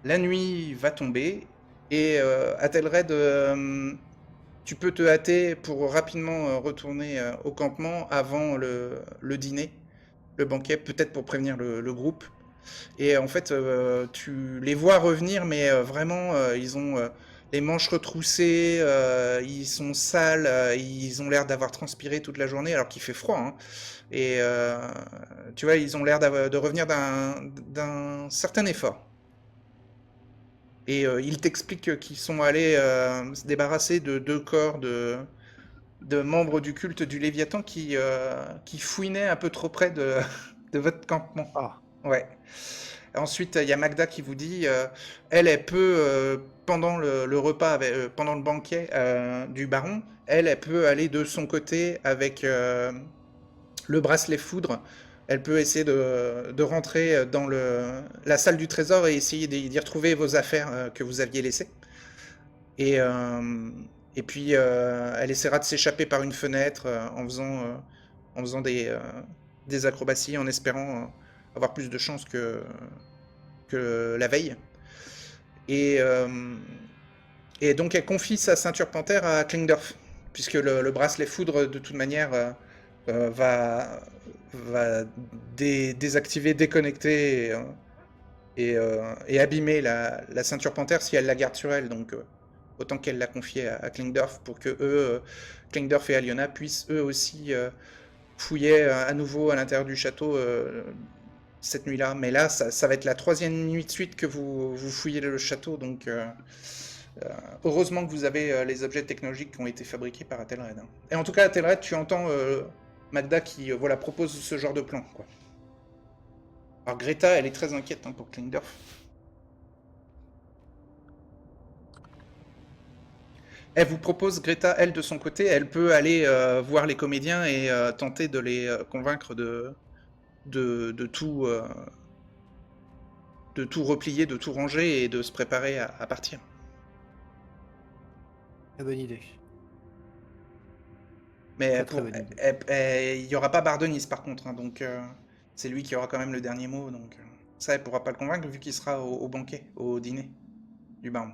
la nuit va tomber et Athelred, tu peux te hâter pour rapidement retourner au campement avant le dîner, le banquet, peut-être pour prévenir le groupe. Et en fait, tu les vois revenir, mais vraiment, ils ont les manches retroussées, ils sont sales, ils ont l'air d'avoir transpiré toute la journée alors qu'il fait froid, hein. Et tu vois, ils ont l'air de revenir d'un certain effort. Et ils t'expliquent qu'ils sont allés se débarrasser de 2 corps de membres du culte du Léviathan qui fouinaient un peu trop près de votre campement. Ah, Ouais. Ensuite, il y a Magda qui vous dit, elle peut, pendant le repas, pendant le banquet du baron, elle peut aller de son côté avec le bracelet foudre. Elle peut essayer de rentrer dans la salle du trésor et essayer d'y retrouver vos affaires que vous aviez laissées. Et, euh, et puis, elle essaiera de s'échapper par une fenêtre en faisant des acrobaties, en espérant avoir plus de chance que la veille. Et, euh, et donc elle confie sa ceinture panthère à Klingdorf, puisque le bracelet foudre, de toute manière, va désactiver, déconnecter et abîmer la ceinture panthère si elle la garde sur elle. Donc autant qu'elle la confie à Klingdorf pour que Klingdorf et Aliona puissent eux aussi fouiller à nouveau à l'intérieur du château cette nuit-là. Mais là, ça va être la 3e nuit de suite que vous fouillez le château, donc heureusement que vous avez les objets technologiques qui ont été fabriqués par Athelred, hein. Et en tout cas, Athelred, tu entends Magda qui voilà, propose ce genre de plan, quoi. Alors Greta, elle est très inquiète, hein, pour Klingdorf. Elle vous propose, Greta, elle de son côté, elle peut aller voir les comédiens et tenter de les convaincre de de tout replier, de tout ranger et de se préparer à partir. très bonne idée. Mais Très très bonne idée. il n'y aura pas Bardonis par contre, hein, donc c'est lui qui aura quand même le dernier mot. Donc ça, elle pourra pas le convaincre vu qu'il sera au banquet, au dîner du baron.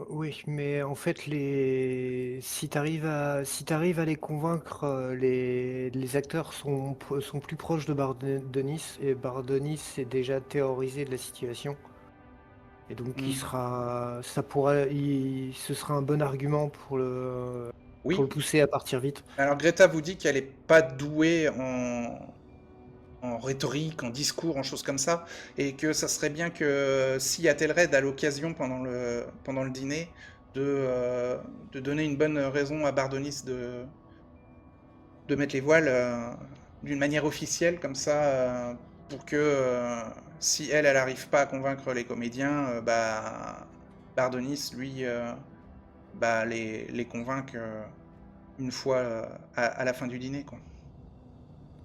Oui, mais en fait, si t'arrives à les convaincre, les acteurs sont plus proches de Bardonis, et Bardonis est déjà théorisé de la situation. Et donc, Hmm. ce sera un bon argument pour le Oui. pousser à partir vite. Alors Greta vous dit qu'elle est pas douée en rhétorique, en discours, en choses comme ça, et que ça serait bien que si Athelred a l'occasion pendant le dîner de donner une bonne raison à Bardonis de mettre les voiles d'une manière officielle, comme ça, pour que si elle n'arrive pas à convaincre les comédiens, bah, Bardonis, lui, bah, les convainc une fois à la fin du dîner, quoi.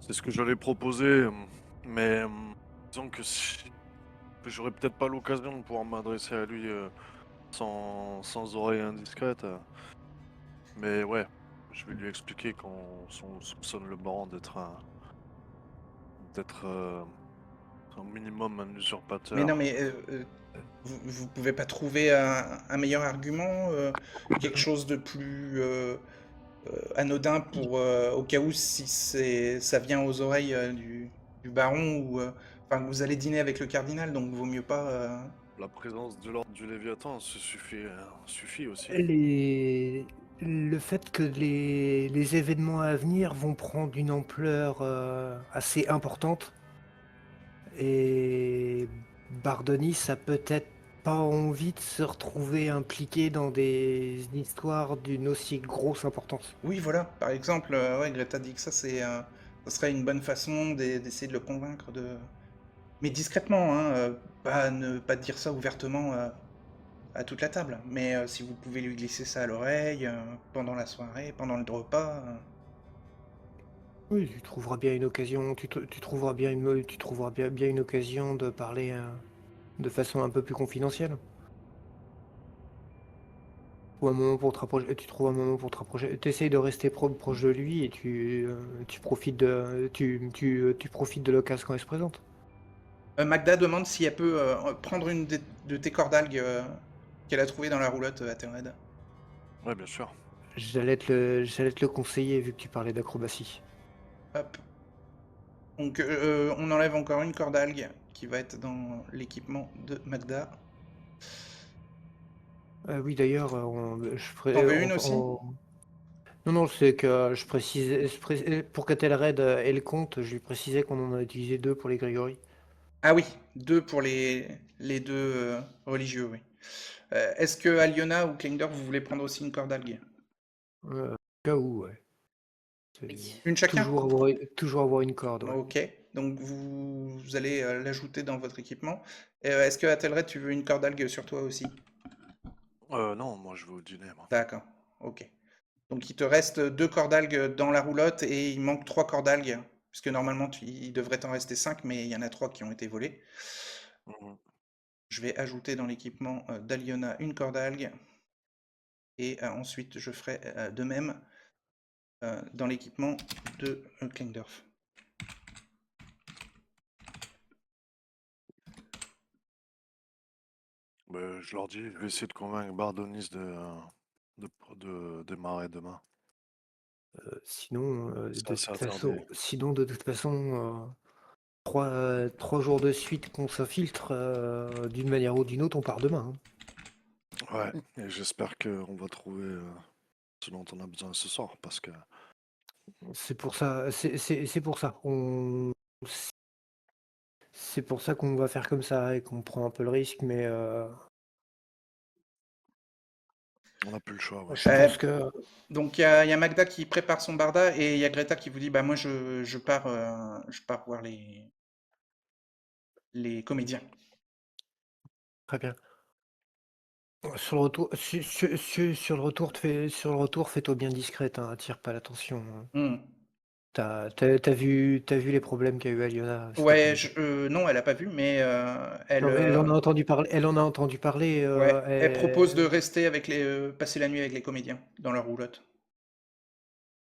C'est ce que j'allais proposer, mais disons que j'aurais peut-être pas l'occasion de pouvoir m'adresser à lui sans oreille indiscrète. Mais ouais, je vais lui expliquer qu'on soupçonne le baron d'être un minimum un Mais non, usurpateur. mais vous pouvez pas trouver un meilleur argument, quelque chose de plus anodin pour au cas où si ça vient aux oreilles du baron ou enfin vous allez dîner avec le cardinal donc vaut mieux pas. La présence de l'ordre du Léviathan suffit aussi. Les... Le fait que les événements à venir vont prendre une ampleur assez importante, et Bardonis a peut-être pas envie de se retrouver impliqué dans des histoires d'une aussi grosse importance. Oui, voilà, par exemple, ouais, Greta dit que ça serait une bonne façon d'essayer de le convaincre mais discrètement, hein, pas ne pas dire ça ouvertement à toute la table. Mais si vous pouvez lui glisser ça à l'oreille pendant la soirée, pendant le repas. Oui, tu trouveras bien une occasion, tu trouveras bien une occasion de parler de façon un peu plus confidentielle. Ou un moment pour te rapprocher, tu trouves un moment pour te rapprocher. Tu essayes de rester proche de lui, et tu profites de l'occasion quand elle se présente. Magda demande si elle peut prendre une de tes cordalgues qu'elle a trouvées dans la roulotte à Telred. Ouais, bien sûr. J'allais te le conseiller vu que tu parlais d'acrobatie. Hop. Donc on enlève encore une cordalgue qui va être dans l'équipement de Magda. Oui, d'ailleurs, T'en veux une aussi? non, non, c'est que je précisais, pour qu'Ethelred ait le compte, je lui précisais qu'on en a utilisé 2 pour les Grégory. Ah oui, 2 pour les deux religieux, oui. Est-ce que Aliona ou Klingdor, vous voulez prendre aussi une cordalgue? Au cas où, ouais. C'est Oui. Une chacun? toujours avoir une corde, ouais. Ok, donc vous allez l'ajouter dans votre équipement. Est-ce que Athelred, tu veux une cordalgue sur toi aussi? Non, moi je vais au dîner, moi. D'accord, ok. Donc il te reste 2 cordalgues dans la roulotte et il manque 3 cordalgues, puisque normalement il devrait t'en rester 5, mais il y en a 3 qui ont été volés. Mhm. Je vais ajouter dans l'équipement d'Aliona une cordalgue et ensuite je ferai de même dans l'équipement de Klingdorf. Je leur dis, je vais essayer de convaincre Bardonis de démarrer demain. Sinon, Ça s'est attardé. de toute façon, 3 jours de suite qu'on s'infiltre, d'une manière ou d'une autre, on part demain, hein. Ouais, et j'espère qu'on va trouver ce dont on a besoin ce soir, parce que C'est pour ça, c'est pour ça. C'est pour ça qu'on va faire comme ça et qu'on prend un peu le risque, mais on n'a plus le choix. Ouais. je pense que Donc il y a Magda qui prépare son barda et il y a Greta qui vous dit bah moi je pars voir les comédiens. très bien. Sur le retour, sur le retour, sur le retour, fais-toi bien discrète, hein, attire pas l'attention, hein. Hmm. T'as vu les problèmes qu'a eu Aliona cet Ouais, après-midi. non, elle a pas vu, mais elle, Non, mais elle en a entendu parler. Elle en a entendu parler. ouais, elle propose de rester avec passer la nuit avec les comédiens dans leur roulotte.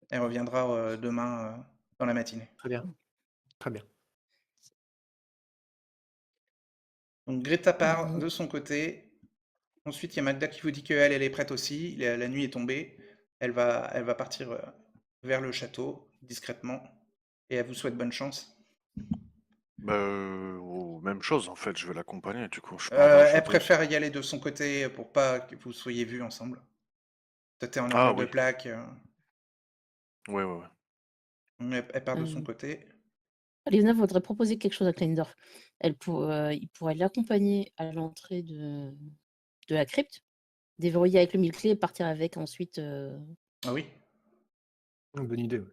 Elle reviendra demain dans la matinée. Très bien, très bien. Donc Greta part de son côté. Ensuite, il y a Magda qui vous dit qu'elle, elle est prête aussi. La nuit est tombée. Elle va partir vers le château discrètement. Et elle vous souhaite bonne chance. Même chose en fait, je vais l'accompagner du coup. Je pars vers le Elle château. préfère y aller de son côté pour pas que vous soyez vus ensemble. Toi, t'es en Ah armure de oui, plaque. ouais, ouais, ouais. Elle part de son côté. Aliona voudrait proposer quelque chose à Kleindorf. Il pourrait l'accompagner à l'entrée de la crypte, déverrouiller avec le mille-clés et partir avec ensuite Ah oui, Bonne idée. Ouais.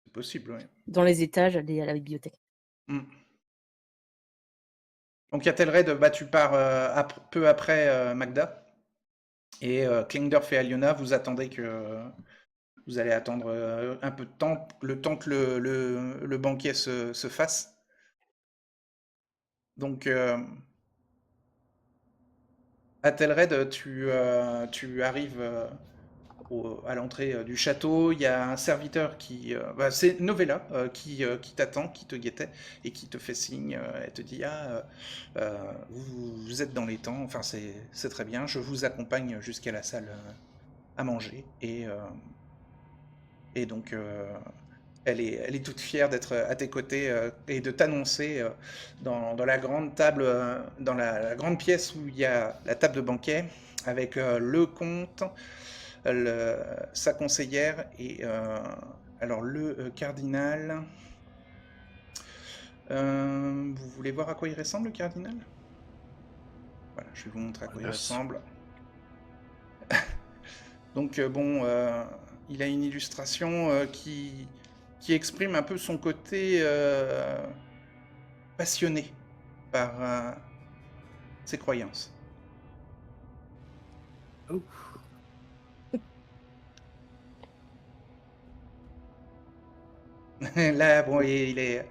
c'est possible, oui. dans les étages, aller à la bibliothèque. Donc, Athelred, bah, tu pars peu après Magda. Et Klingdorf et Aliona, vous attendez que. Vous allez attendre un peu de temps, le temps que le banquet se fasse. Donc, Athelred, tu arrives à l'entrée du château. Il y a un serviteur bah, c'est Novella qui t'attend, qui te guettait et qui te fait signe. Elle te dit vous êtes dans les temps, enfin c'est très bien. Je vous accompagne jusqu'à la salle à manger. Et donc, elle est toute fière d'être à tes côtés et de t'annoncer dans la grande table, dans la grande pièce où il y a la table de banquet, avec le comte, sa conseillère et alors le cardinal. Vous voulez voir à quoi il ressemble, le cardinal? Voilà, je vais vous montrer à quoi il ressemble. Donc bon, il a une illustration qui exprime un peu son côté passionné par ses croyances. Oh. Là, bon, il est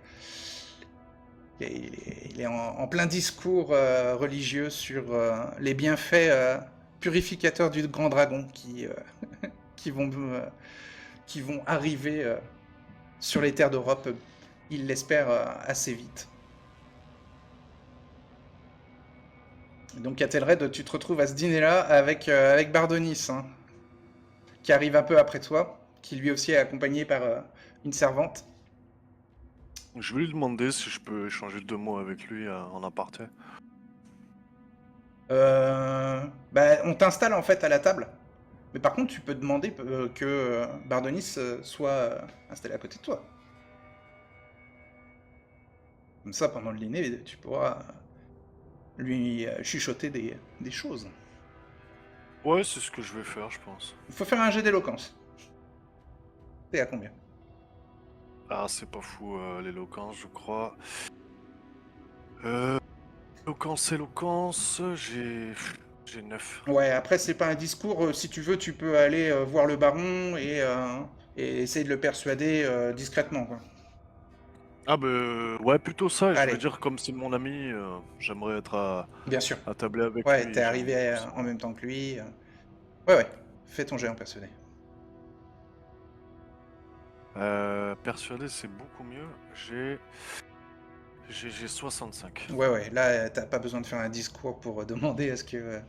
en plein discours religieux sur les bienfaits purificateurs du grand dragon qui vont arriver sur les terres d'Europe, il l'espère assez vite. Donc Athelred, tu te retrouves à ce dîner-là avec Bardonis, hein, qui arrive un peu après toi, qui lui aussi est accompagné par une servante. Je vais lui demander si je peux échanger 2 mots avec lui en aparté. On t'installe en fait à la table. Mais par contre, tu peux demander que Bardonis soit installé à côté de toi. Comme ça, pendant le dîner, tu pourras lui chuchoter des choses. Ouais, c'est ce que je vais faire, je pense. Il faut faire un jet d'éloquence. T'es à combien? Ah, c'est pas fou, l'éloquence, je crois. Éloquence, j'ai 9. Ouais, après, c'est pas un discours. Si tu veux, tu peux aller voir le baron et essayer de le persuader discrètement, quoi. Ah ouais, plutôt ça, je veux Allez, dire, comme c'est mon ami, j'aimerais être bien sûr. à tabler avec Ouais, lui. t'es arrivé en même temps que lui. Ouais, fais ton jet en persuadé. Persuadé, c'est beaucoup mieux. J'ai 65. Ouais, là, t'as pas besoin de faire un discours pour demander à ce que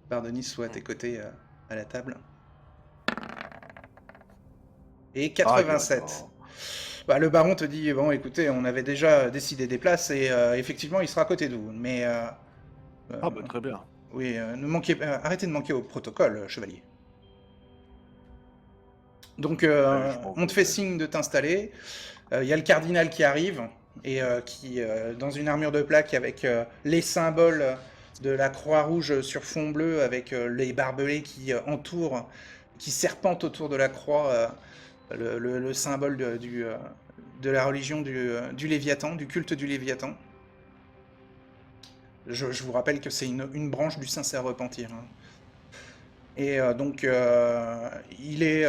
Bardonis soit à tes côtés à la table. Et Ah, 87. Bah, le baron te dit, bon, écoutez, on avait déjà décidé des places et effectivement, il sera à côté de vous. Mais, Ah bah très bien. oui, arrêtez de manquer au protocole, chevalier. Donc, Je m'en on te vais. fait signe de t'installer. Il y a le cardinal qui arrive et qui, dans une armure de plaque avec les symboles de la Croix-Rouge sur fond bleu, avec les barbelés qui entourent, qui serpentent autour de la croix, le symbole de la religion du Léviathan, du culte du Léviathan. Je vous rappelle que c'est une branche du Sincère Repentir, hein. Et donc, il est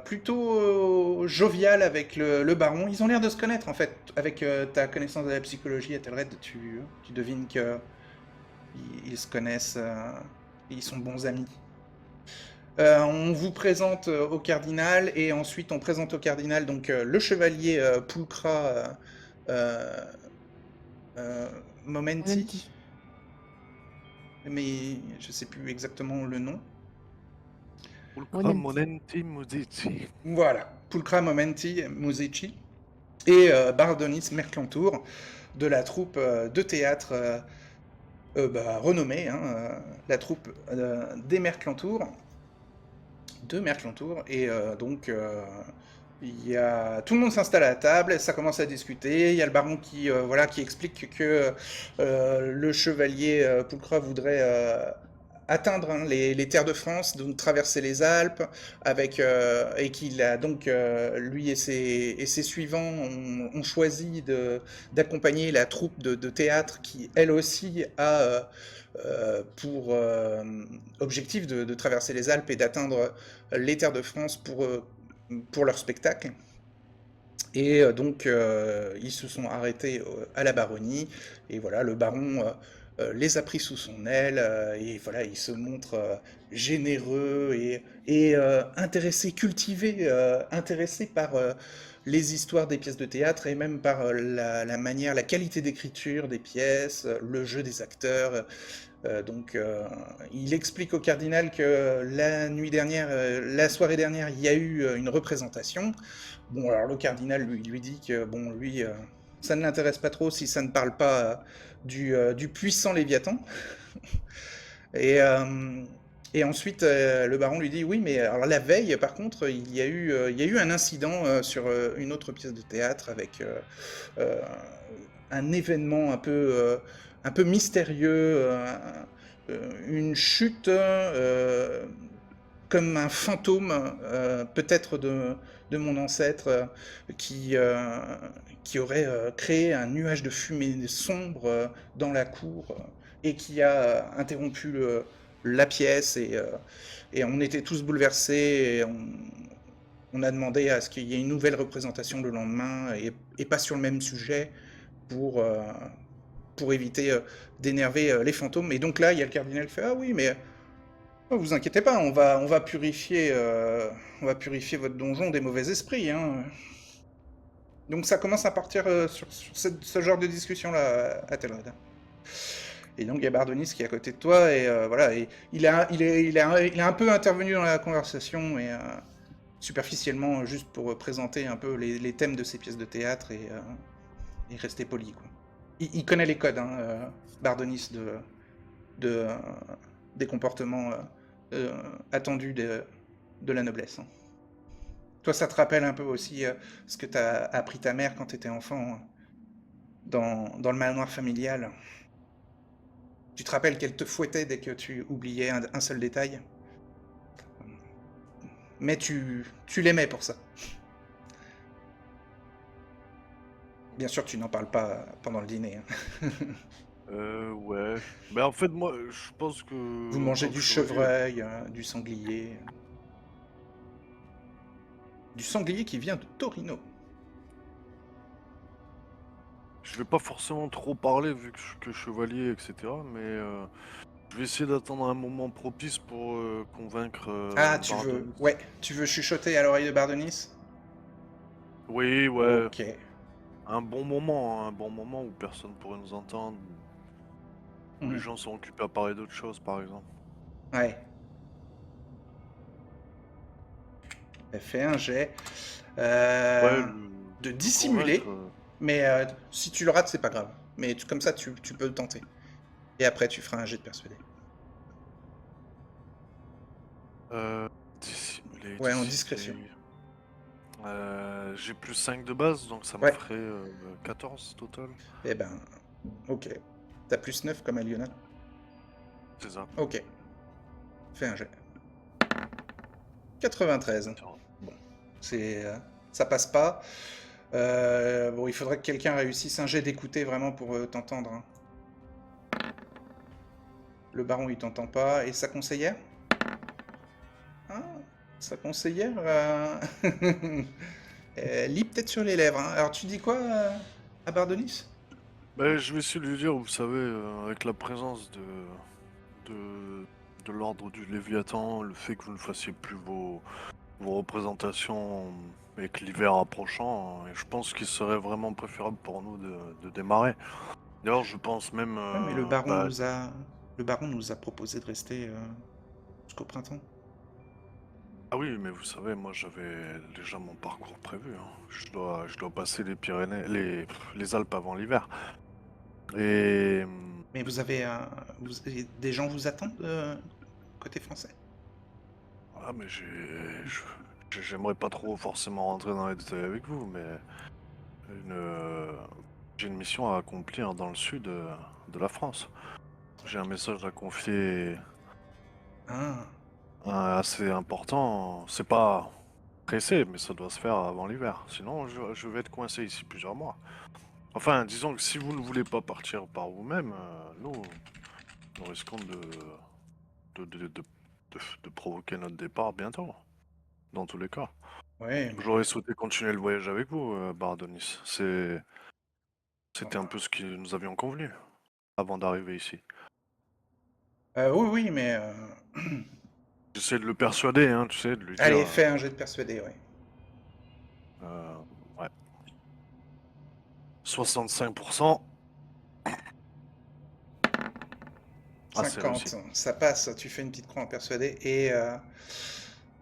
plutôt jovial avec le baron. Ils ont l'air de se connaître, en fait. Avec ta connaissance de la psychologie, Ethelred, tu devines que ils se connaissent, ils sont bons amis. On vous présente au cardinal, et ensuite on présente au cardinal donc le chevalier Pulchra Momenti. Momenti. Mais je sais plus exactement le nom. Pulchra Momenti Musici. Voilà, Pulchra Momenti Musici et Bardonis Mercantour de la troupe de théâtre renommée, hein, la troupe des Mercantour, de Mercantour, et donc tout le monde s'installe à la table, ça commence à discuter. Il y a le baron qui explique que le chevalier Pulchra voudrait atteindre les terres de France, donc traverser les Alpes, et qu'il a donc lui et ses suivants ont choisi d'accompagner la troupe de théâtre qui elle aussi a pour objectif de traverser les Alpes et d'atteindre les terres de France pour leur spectacle. Et donc ils se sont arrêtés à la baronnie, et voilà, le baron les a pris sous son aile, et voilà, il se montre généreux et intéressé, cultivé, intéressé par les histoires des pièces de théâtre, et même par la manière, la qualité d'écriture des pièces, le jeu des acteurs. Donc il explique au cardinal que la soirée dernière, il y a eu une représentation. Bon, alors le cardinal lui dit que bon, lui, ça ne l'intéresse pas trop si ça ne parle pas du puissant Léviathan. Et ensuite, le baron lui dit, oui, mais alors la veille, par contre, il y a eu un incident sur une autre pièce de théâtre avec un événement un peu mystérieux, une chute comme un fantôme, peut-être de mon ancêtre, qui aurait créé un nuage de fumée sombre dans la cour, et qui a interrompu la pièce, et on était tous bouleversés, et on a demandé à ce qu'il y ait une nouvelle représentation le lendemain, et pas sur le même sujet, pour éviter d'énerver les fantômes. Et donc là, il y a le cardinal qui fait, ah oui, mais vous inquiétez pas, on va purifier votre donjon des mauvais esprits, hein. Donc ça commence à partir sur ce genre de discussion là, à Telred. Et donc il y a Bardonis qui est à côté de toi, et voilà, et il est un peu intervenu dans la conversation, et superficiellement, juste pour présenter un peu les thèmes de ces pièces de théâtre, et rester poli, quoi. Il connaît les codes, hein, Bardonis, de, des comportements attendus de la noblesse, hein. Toi, ça te rappelle un peu aussi ce que t'as appris ta mère quand t'étais enfant, dans le manoir familial. Tu te rappelles qu'elle te fouettait dès que tu oubliais un seul détail. Mais tu l'aimais pour ça. Bien sûr, tu n'en parles pas pendant le dîner, hein. Ouais. Mais en fait, moi, je pense que Vous en mangez tant que du chevalier, chevreuil, du sanglier. Du sanglier qui vient de Torino. je vais pas forcément trop parler vu que je suis que chevalier, etc. Mais je vais essayer d'attendre un moment propice pour convaincre Ah, tu veux... Bardonis. Ouais, tu veux chuchoter à l'oreille de Bardonis? Oui, ouais. Ok. Un bon moment où personne pourrait nous entendre, où les Mhm. gens sont occupés à parler d'autres choses, par exemple. Ouais. Fais un jet Ouais, de le dissimuler, convaincre. mais si tu le rates, c'est pas grave. Mais comme ça, tu peux le tenter. Et après, tu feras un jet de persuader. Dissimuler, Ouais, en discrétion. dissimuler. J'ai plus 5 de base, donc ça me Ouais. ferait 14 total. Eh ben, ok. T'as plus 9 comme à Lionel. C'est ça. Ok. Fais un jet. 93. Tiens. Bon, c'est... ça passe pas. Bon, il faudrait que quelqu'un réussisse un jet d'écouter vraiment pour t'entendre, hein. Le baron, il t'entend pas. Et sa conseillère? Ah, sa conseillère lit peut-être sur les lèvres, hein. Alors, tu dis quoi à Bardonis? Ben, je vais essayer de lui dire, vous savez, avec la présence de, de l'ordre du Léviathan, le fait que vous ne fassiez plus vos représentations et que l'hiver approchant, et je pense qu'il serait vraiment préférable pour nous de démarrer. D'ailleurs, je pense même, Ouais, mais le baron nous a proposé de rester jusqu'au printemps. ah oui, mais vous savez, moi j'avais déjà mon parcours prévu, hein. Je dois passer les Pyrénées, les Alpes avant l'hiver. Et Mais vous avez des gens vous attendent côté français? voilà, mais j'aimerais pas trop forcément rentrer dans les détails avec vous, mais j'ai une mission à accomplir dans le sud de la France. J'ai un message à confier Ah, assez important. C'est pas pressé, mais ça doit se faire avant l'hiver. Sinon, je vais être coincé ici plusieurs mois. Enfin, disons que si vous ne voulez pas partir par vous-même, nous risquons de, de, de, de- de provoquer notre départ bientôt, dans tous les cas. ouais, mais... J'aurais souhaité continuer le voyage avec vous, Bardonis. C'était un peu ce que nous avions convenu avant d'arriver ici. oui, oui, mais... J'essaie de le persuader, hein, tu sais, de lui dire. Allez, fais un jet de persuader, ouais. Ouais. 65%. Ah, c'est 50, réussi. ça passe, tu fais une petite croix en persuader, et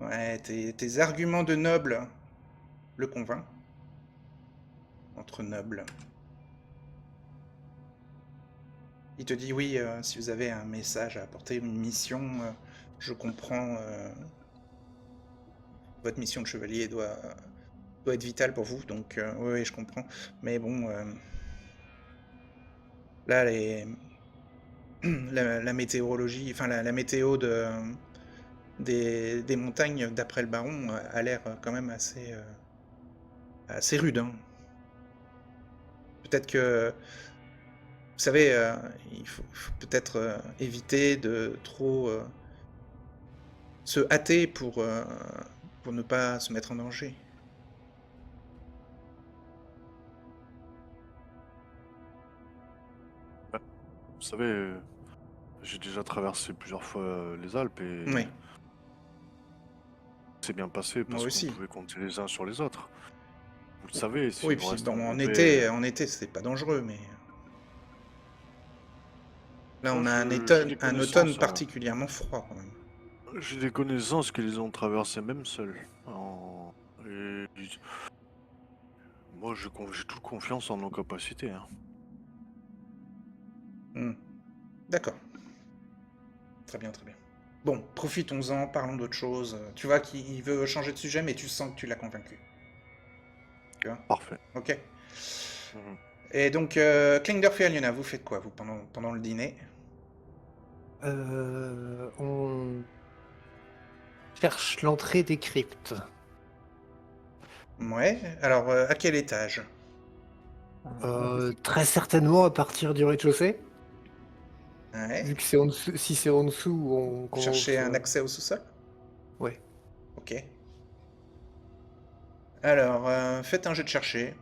ouais, tes arguments de noble le convainc. Entre nobles. Il te dit oui, si vous avez un message à apporter, une mission, je comprends. Votre mission de chevalier doit être vitale pour vous, donc oui, oui, je comprends. Mais bon, là, la météorologie, enfin la météo des montagnes, d'après le baron, a l'air quand même assez rude, hein. Peut-être que, vous savez, il faut peut-être éviter de trop se hâter pour ne pas se mettre en danger. Vous savez, j'ai déjà traversé plusieurs fois les Alpes et Oui, c'est bien passé moi parce qu'on aussi. pouvait compter les uns sur les autres. Vous le savez, si Oui, vous puis restez bon, englobé. en été, c'était pas dangereux, mais... Là, on Moi, a un j'ai automne, des un automne connaissances. particulièrement froid, quand même. J'ai des connaissances qui les ont traversées même seuls. Et moi, j'ai toute confiance en nos capacités, hein. Hmm. D'accord. Très bien, très bien. Bon, profitons-en, parlons d'autre chose. Tu vois qu'il veut changer de sujet, mais tu sens que tu l'as convaincu. Tu vois? Parfait. Ok. Mhm. Et donc, Klingdorf et Aliona, vous faites quoi, vous, pendant le dîner? On cherche l'entrée des cryptes. Ouais. Alors, à quel étage? Très certainement à partir du rez-de-chaussée. Ouais. Vu que c'est en dessous, si c'est en dessous, on Vous cherchez commence. un accès au sous-sol? Ouais. Ok. Alors, faites un jeu de chercher.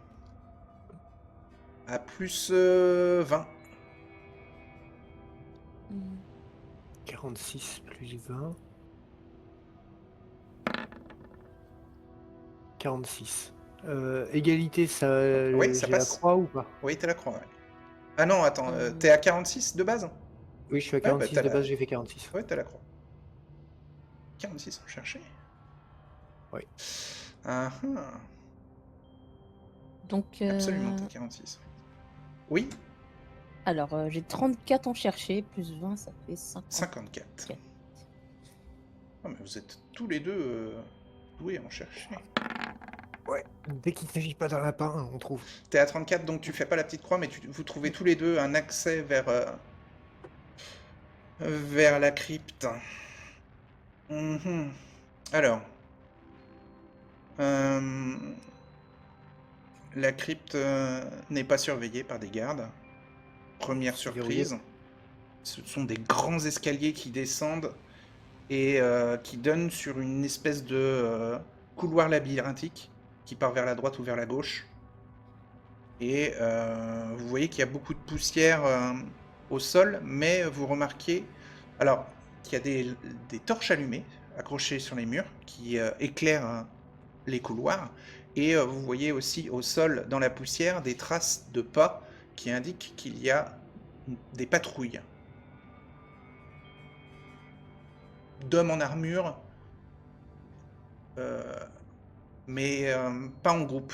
À plus 20. 46 plus 20. 46. Égalité, ça, Oui, ça j'ai la passe. croix ou pas? Oui, t'as la croix, ouais. Ah non, attends, t'es à 46 de base? Oui, je suis à Ouais, bah 46 t'as de la... base, j'ai fait 46. Ouais, t'as la croix. 46 recherché. Ouais. Ah ah. Donc, Absolument, t'as 46. Oui, alors, j'ai 34 en chercher, plus 20, ça fait 54. 54. Ah, mais vous êtes tous les deux doués en chercher. Ouais. Dès qu'il ne s'agit pas d'un lapin, on trouve. T'es à 34, donc tu fais pas la petite croix, mais vous trouvez tous les deux un accès vers la crypte. Mhm. Alors, la crypte n'est pas surveillée par des gardes. Première C'est verrouillé. surprise, ce sont des grands escaliers qui descendent et qui donnent sur une espèce de couloir labyrinthique qui part vers la droite ou vers la gauche. Et vous voyez qu'il y a beaucoup de poussière au sol, mais vous remarquez alors qu'il y a des torches allumées accrochées sur les murs qui éclairent les couloirs. Et vous voyez aussi au sol, dans la poussière, des traces de pas qui indiquent qu'il y a des patrouilles d'hommes en armure, mais pas en groupe.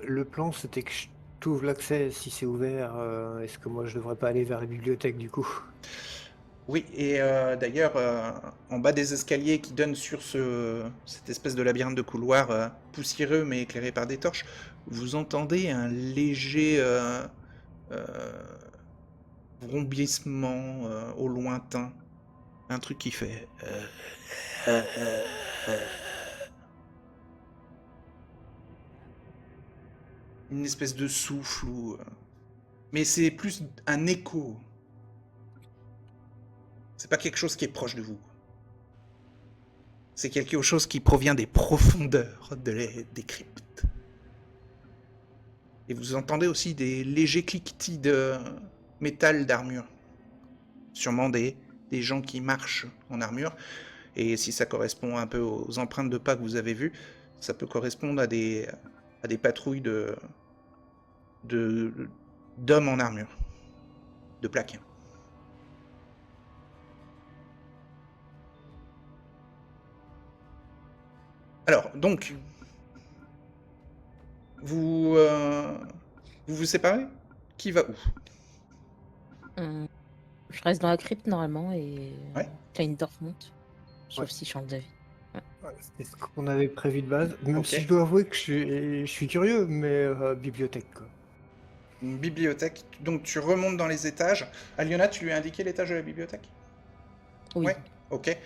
Le plan, c'était que je t'ouvre l'accès si c'est ouvert. Est-ce que moi, je devrais pas aller vers la bibliothèque du coup? Oui, et d'ailleurs, en bas des escaliers qui donnent sur cette espèce de labyrinthe de couloir poussiéreux mais éclairé par des torches, vous entendez un léger euh, vrombissement au lointain. Un truc qui fait... une espèce de souffle mais c'est plus un écho. C'est pas quelque chose qui est proche de vous. C'est quelque chose qui provient des profondeurs des cryptes. Et vous entendez aussi des légers cliquetis de métal d'armure. Sûrement des gens qui marchent en armure. Et si ça correspond un peu aux empreintes de pas que vous avez vues, ça peut correspondre à des patrouilles d'hommes en armure. De plaques. Alors, donc, vous vous séparez? Qui va où? Je reste dans la crypte normalement et Ouais. Kleindorf monte. Sauf Ouais. s'il change d'avis. Ouais, c'est ce qu'on avait prévu de base. Même Ok. si je dois avouer que je suis curieux, mais bibliothèque quoi. Une bibliothèque. Donc tu remontes dans les étages. Aliona, tu lui as indiqué l'étage de la bibliothèque? Oui. Ouais. Ok.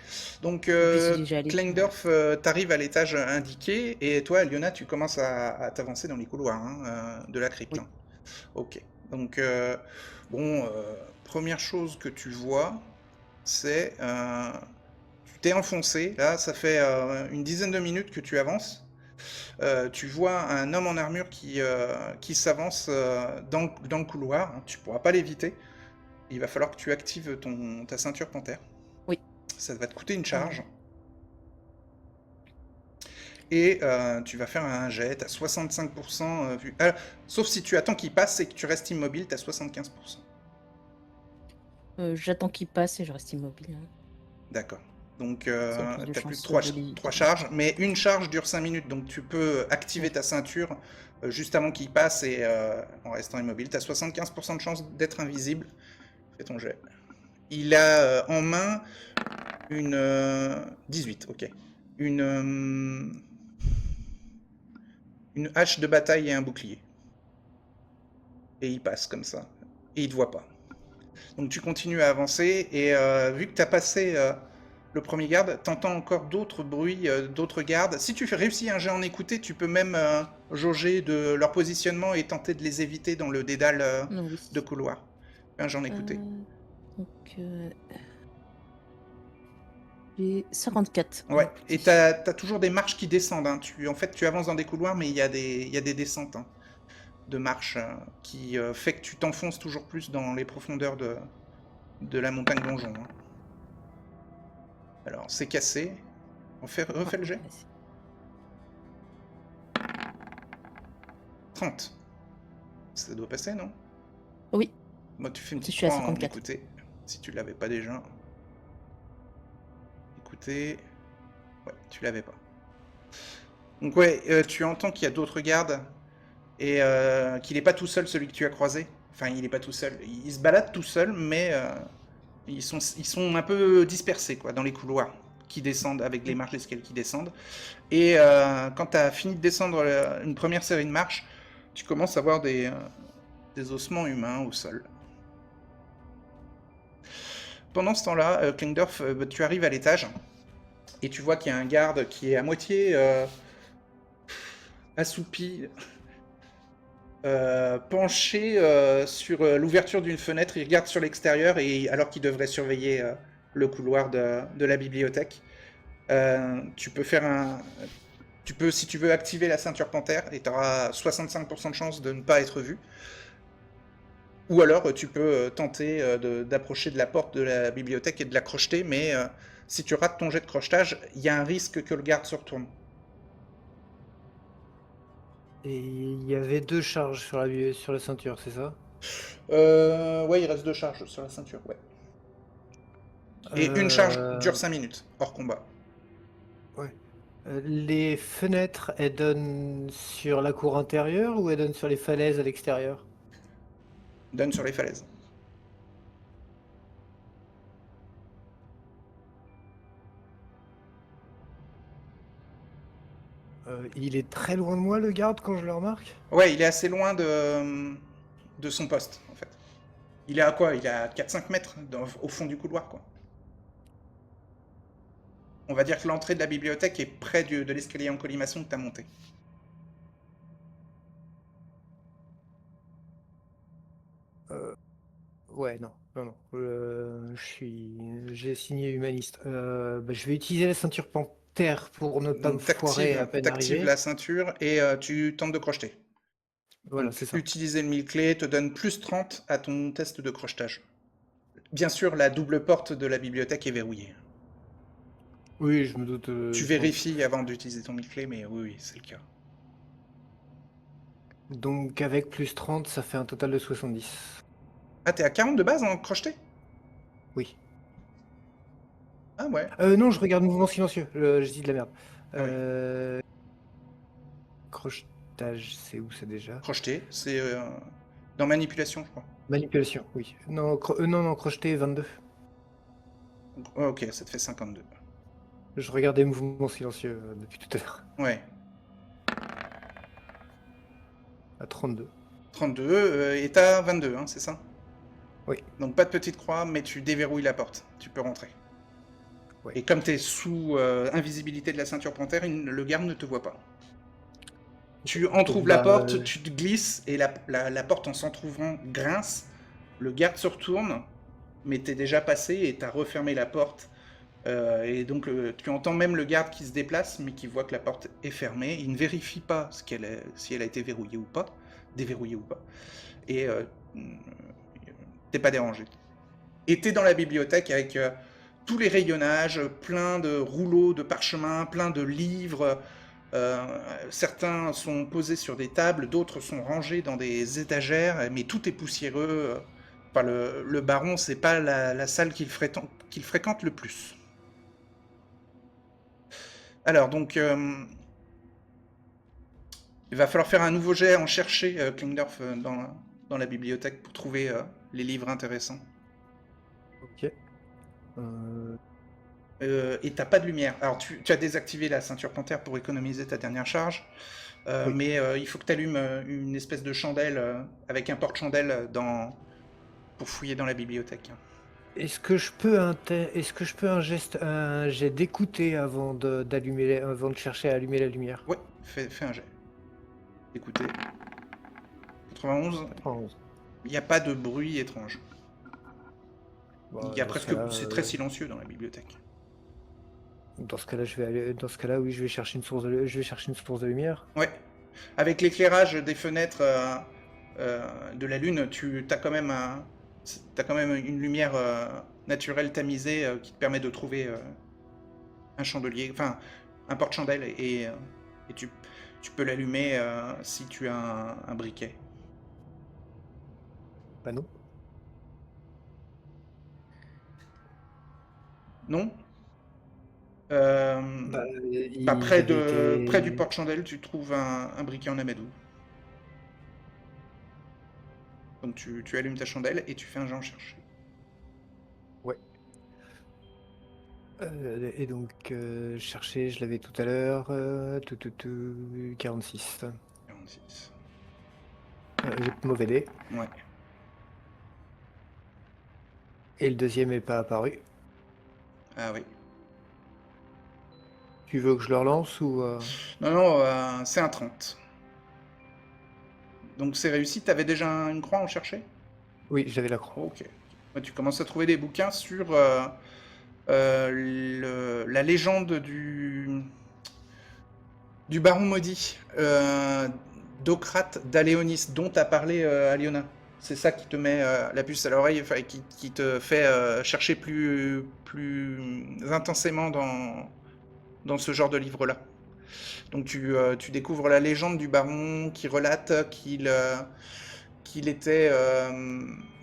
Donc J'y suis déjà allée. Kleindorf, t'arrives à l'étage indiqué et toi, Aliona, tu commences à t'avancer dans les couloirs de la crypte. Oui. Hein. Ok. Donc première chose que tu vois, c'est tu t'es enfoncé. Là, ça fait une dizaine de minutes que tu avances. Tu vois un homme en armure qui s'avance dans le couloir. Tu pourras pas l'éviter. Il va falloir que tu actives ta ceinture panthère. Oui. Ça va te coûter une charge. et tu vas faire un jet, t'as 65% vu. Sauf si tu attends qu'il passe et que tu restes immobile, t'as 75%. J'attends qu'il passe et je reste immobile. Hein. D'accord. Donc Ça a plus de t'as plus de chances 3 de l'éviter. charges, mais une charge dure 5 minutes, donc tu peux activer ta ceinture juste avant qu'il passe et en restant immobile. T'as 75% de chance d'être invisible. Fais ton jet. Il a en main une 18, ok. Une hache de bataille et un bouclier. Et il passe comme ça. Et il te voit pas. Donc tu continues à avancer et vu que tu as passé le premier garde, t'entends encore d'autres bruits, d'autres gardes. Si tu réussis un jet en écouter, tu peux même jauger de leur positionnement et tenter de les éviter dans le dédale Oui. de couloir. Un jet en écouter. Donc, j'ai 54. Ouais, et t'as toujours des marches qui descendent. Hein. En fait, tu avances dans des couloirs, mais il y a des descentes hein, de marches qui fait que tu t'enfonces toujours plus dans les profondeurs de la montagne donjon. Hein. Alors, c'est cassé. Refais le jet. 30. Ça doit passer, non? Oui. Moi, tu fais une Je petite suis à croix en 54. écouter, si tu l'avais pas déjà. Écoutez... Ouais, tu l'avais pas. Donc ouais, tu entends qu'il y a d'autres gardes et qu'il n'est pas tout seul, celui que tu as croisé. Enfin, il n'est pas tout seul. Il se balade tout seul, mais ils sont un peu dispersés quoi, dans les couloirs qui descendent, avec les marches d'escalier qui descendent. Et quand tu as fini de descendre une première série de marches, tu commences à voir des ossements humains au sol. Pendant ce temps-là, Klingdorf, tu arrives à l'étage et tu vois qu'il y a un garde qui est à moitié assoupi, penché sur l'ouverture d'une fenêtre. Il regarde sur l'extérieur et alors qu'il devrait surveiller le couloir de la bibliothèque. Tu peux faire si tu veux, activer la ceinture panthère et tu auras 65% de chance de ne pas être vu. Ou alors tu peux tenter d'approcher de la porte de la bibliothèque et de la crocheter, mais si tu rates ton jet de crochetage, il y a un risque que le garde se retourne. Et il y avait 2 charges sur la ceinture, c'est ça? Ouais, il reste 2 charges sur la ceinture, ouais. Et une charge dure 5 minutes, hors combat. Ouais. Les fenêtres, elles donnent sur la cour intérieure ou elles donnent sur les falaises à l'extérieur? Donne sur les falaises. Il est très loin de moi, le garde, quand je le remarque? Ouais, il est assez loin de son poste, en fait. Il est à quoi? Il est à 4-5 mètres au fond du couloir, quoi. On va dire que l'entrée de la bibliothèque est près de l'escalier en colimaçon que tu as monté. Ouais, non. J'ai signé humaniste. Je vais utiliser la ceinture panthère pour ne pas me Donc foirer à peine t'actives arrivé. la ceinture et tu tentes de crocheter. Voilà, Donc, c'est ça. utiliser le mille-clés te donne plus 30 à ton test de crochetage. Bien sûr, la double porte de la bibliothèque est verrouillée. Oui, je me doute. Tu je m'en doute. vérifies avant d'utiliser ton mille-clés, mais oui, c'est le cas. Donc avec plus 30, ça fait un total de 70. Ah, t'es à 40 de base en crocheté? Oui. Ah ouais. Non, je regarde mouvement silencieux. Je dis de la merde. Ah oui. Crochetage, c'est où ça déjà? Crocheté, c'est dans manipulation, je crois. Manipulation, oui. Non, non, crocheté 22. Ok, ça te fait 52. Je regardais mouvement silencieux depuis tout à l'heure. Ouais. À 32. 32, et t'as 22, hein, c'est ça? Oui. Donc pas de petite croix, mais tu déverrouilles la porte. Tu peux rentrer. Ouais. Et comme t'es sous invisibilité de la ceinture panthère, le garde ne te voit pas. Tu entrouvres la porte, tu te glisses, et la porte en s'entr'ouvrant grince. Le garde se retourne, mais t'es déjà passé et t'as refermé la porte. Et donc tu entends même le garde qui se déplace, mais qui voit que la porte est fermée. Il ne vérifie pas si elle a été verrouillée ou pas, déverrouillée ou pas. Et t'es pas dérangé. Et t'es dans la bibliothèque avec tous les rayonnages, plein de rouleaux de parchemin, plein de livres, Certains sont posés sur des tables, d'autres sont rangés dans des étagères, mais tout est poussiéreux. Enfin, le baron, c'est pas la salle qu'il fréquente le plus. Alors, donc, il va falloir faire un nouveau jet, en chercher Klingdorf dans la bibliothèque pour trouver les livres intéressants. Ok. Et t'as pas de lumière. Alors, tu as désactivé la ceinture panthère pour économiser ta dernière charge. Oui. Mais il faut que tu allumes une espèce de chandelle avec un porte-chandelle pour fouiller dans la bibliothèque. Est-ce que je peux un jet d'écouter avant avant de chercher à allumer la lumière? Ouais, fais un jet. Écoutez. 91, 91. il n'y a pas de bruit étrange. Bah, Il y a dans ce presque, cas-là, c'est très silencieux dans la bibliothèque. Dans ce cas-là, oui, je vais chercher une source de lumière. Ouais. Avec l'éclairage des fenêtres de la lune, t'as quand même une lumière naturelle tamisée qui te permet de trouver un chandelier, enfin un porte-chandelle et tu peux l'allumer si tu as un briquet. Bah non. Non Bah, près il avait près du été... porte-chandelle, tu trouves un briquet en amadou. Donc tu allumes ta chandelle et tu fais un jet en chercher. Ouais. Et donc, chercher, je l'avais tout à l'heure. 46. 46. Mauvais dé. Ouais. Et le deuxième est pas apparu. Ah oui. Tu veux que je le relance ou... Non, c'est un 30. Donc c'est réussi, t'avais déjà une croix en chercher? Oui, j'avais la croix. Ok. Ouais, tu commences à trouver des bouquins sur la légende du baron maudit, Docrate d'Aléonis, dont t'as parlé Aliona. C'est ça qui te met la puce à l'oreille, enfin, qui te fait chercher plus intensément dans ce genre de livre-là. Donc tu découvres la légende du baron qui relate qu'il était,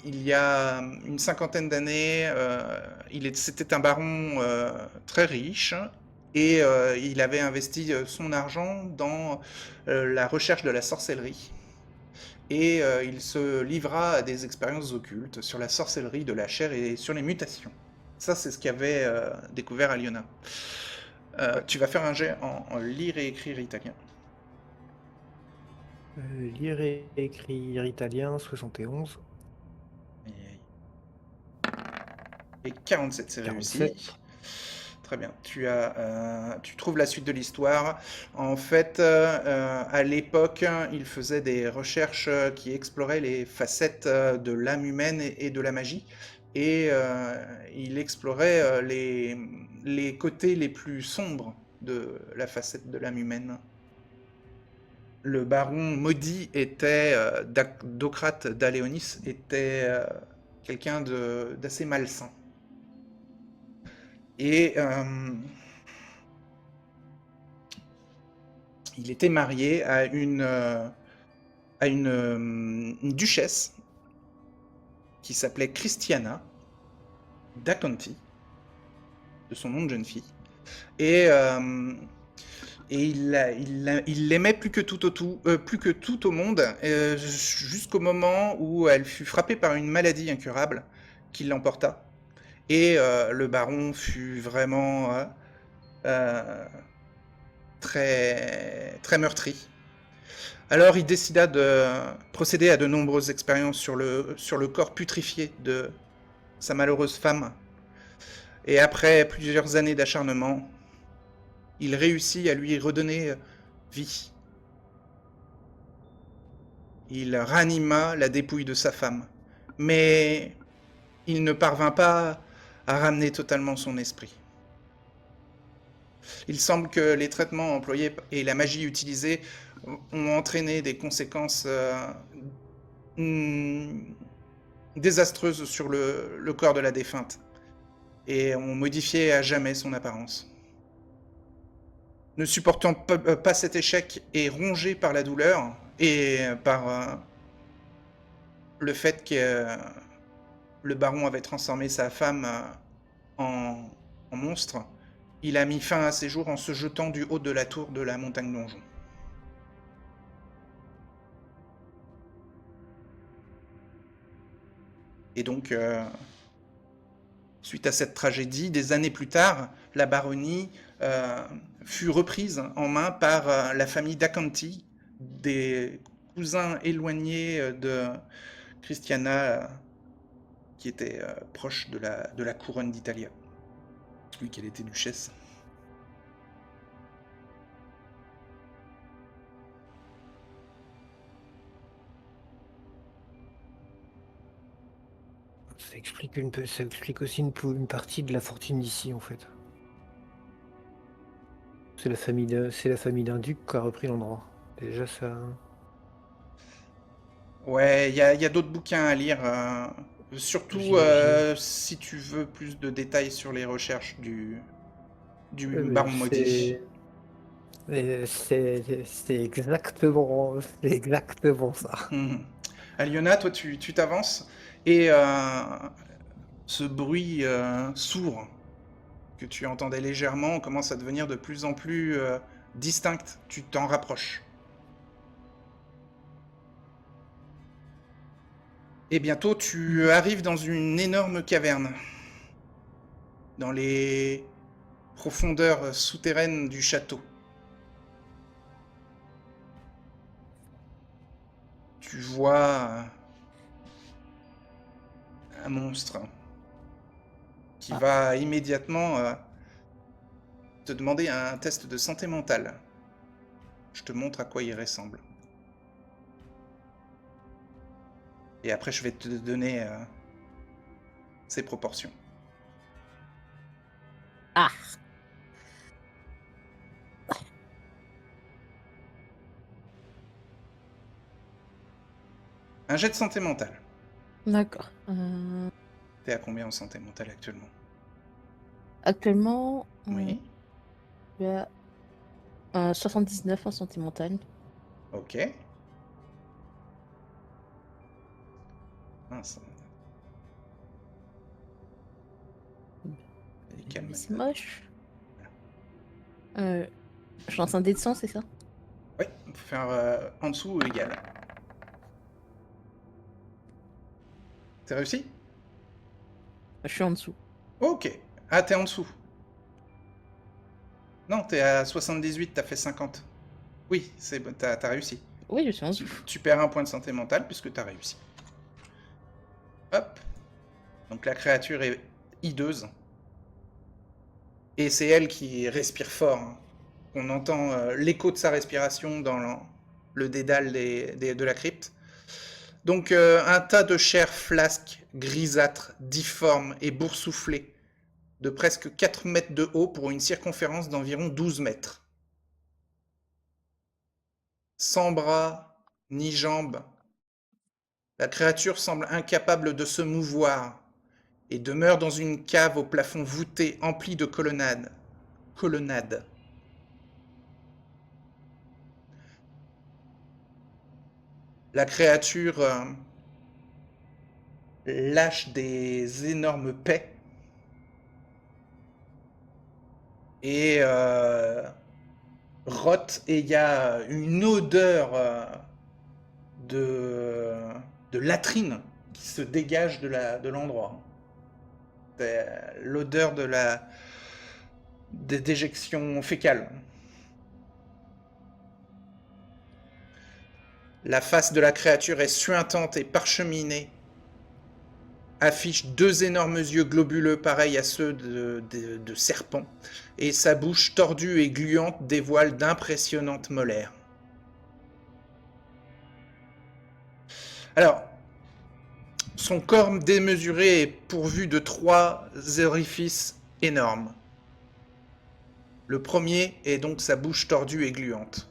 il y a une 50aine d'années, c'était un baron très riche et il avait investi son argent dans la recherche de la sorcellerie. Et il se livra à des expériences occultes sur la sorcellerie de la chair et sur les mutations. Ça, c'est ce qu'avait découvert Aliona. Tu vas faire un jet en lire et écrire italien. Lire et écrire italien, 71. Et 47, c'est 47. réussi. Très bien. Tu trouves la suite de l'histoire. En fait, à l'époque, il faisait des recherches qui exploraient les facettes de l'âme humaine et de la magie. Et il explorait les côtés les plus sombres de la facette de l'âme humaine. Le baron maudit était, Docrate d'Aléonis, était quelqu'un d'assez malsain. Et il était marié à une duchesse qui s'appelait Christiana d'Aconti, de son nom de jeune fille. Et il l'aimait plus que tout au monde, jusqu'au moment où elle fut frappée par une maladie incurable qui l'emporta. Et le baron fut vraiment très, très meurtri. Alors il décida de procéder à de nombreuses expériences sur le corps putrifié de sa malheureuse femme. Et après plusieurs années d'acharnement, il réussit à lui redonner vie. Il ranima la dépouille de sa femme, mais il ne parvint pas à ramener totalement son esprit. Il semble que les traitements employés et la magie utilisée ont entraîné des conséquences désastreuses sur le corps de la défunte et ont modifié à jamais son apparence. ne supportant pas cet échec et rongé par la douleur et par le fait que le baron avait transformé sa femme en monstre, il a mis fin à ses jours en se jetant du haut de la tour de la montagne donjon. Et donc, suite à cette tragédie, des années plus tard, la baronnie fut reprise en main par la famille d'Acanti, des cousins éloignés de Christiana, qui était proche de la couronne d'Italia, vu qu'elle était duchesse. Ça explique aussi une partie de la fortune d'ici, en fait. C'est la famille d'un duc qui a repris l'endroit. Déjà, ça... Ouais, il y a d'autres bouquins à lire, surtout J'imagine. si tu veux plus de détails sur les recherches du Mais baron maudit. c'est exactement ça. Mhm. Aliona, toi, tu t'avances et ce bruit sourd que tu entendais légèrement commence à devenir de plus en plus distinct. Tu t'en rapproches. Et bientôt, tu arrives dans une énorme caverne. Dans les profondeurs souterraines du château. Tu vois un monstre qui va immédiatement te demander un test de santé mentale. Je te montre à quoi il ressemble. Et après, je vais te donner ses proportions. Ah, Un jet de santé mentale. d'accord. T'es à combien en santé mentale actuellement? Actuellement, Oui. je suis à 79 en santé mentale. Ok. Mince. Et calme. C'est moche. Je lance un dé de 100, c'est ça? Oui, on peut faire en dessous ou égal. T'as réussi? Je suis en dessous. Ok. Ah, t'es en dessous. Non, t'es à 78, t'as fait 50. Oui, c'est bon, t'as réussi. Oui, je suis en dessous. Tu perds un point de santé mentale puisque t'as réussi. Hop. Donc la créature est hideuse. Et c'est elle qui respire fort. Hein. On entend l'écho de sa respiration dans le dédale de la crypte. Donc un tas de chair flasque, grisâtre, difforme et boursouflée, de presque 4 mètres de haut pour une circonférence d'environ 12 mètres. Sans bras ni jambes, la créature semble incapable de se mouvoir et demeure dans une cave au plafond voûté empli de colonnades. La créature lâche des énormes pets et rote, et il y a une odeur de latrine qui se dégage de l'endroit. C'est l'odeur des déjections fécales. La face de la créature est suintante et parcheminée, affiche 2 énormes yeux globuleux pareils à ceux de serpents, et sa bouche tordue et gluante dévoile d'impressionnantes molaires. Alors, son corps démesuré est pourvu de 3 orifices énormes. Le premier est donc sa bouche tordue et gluante.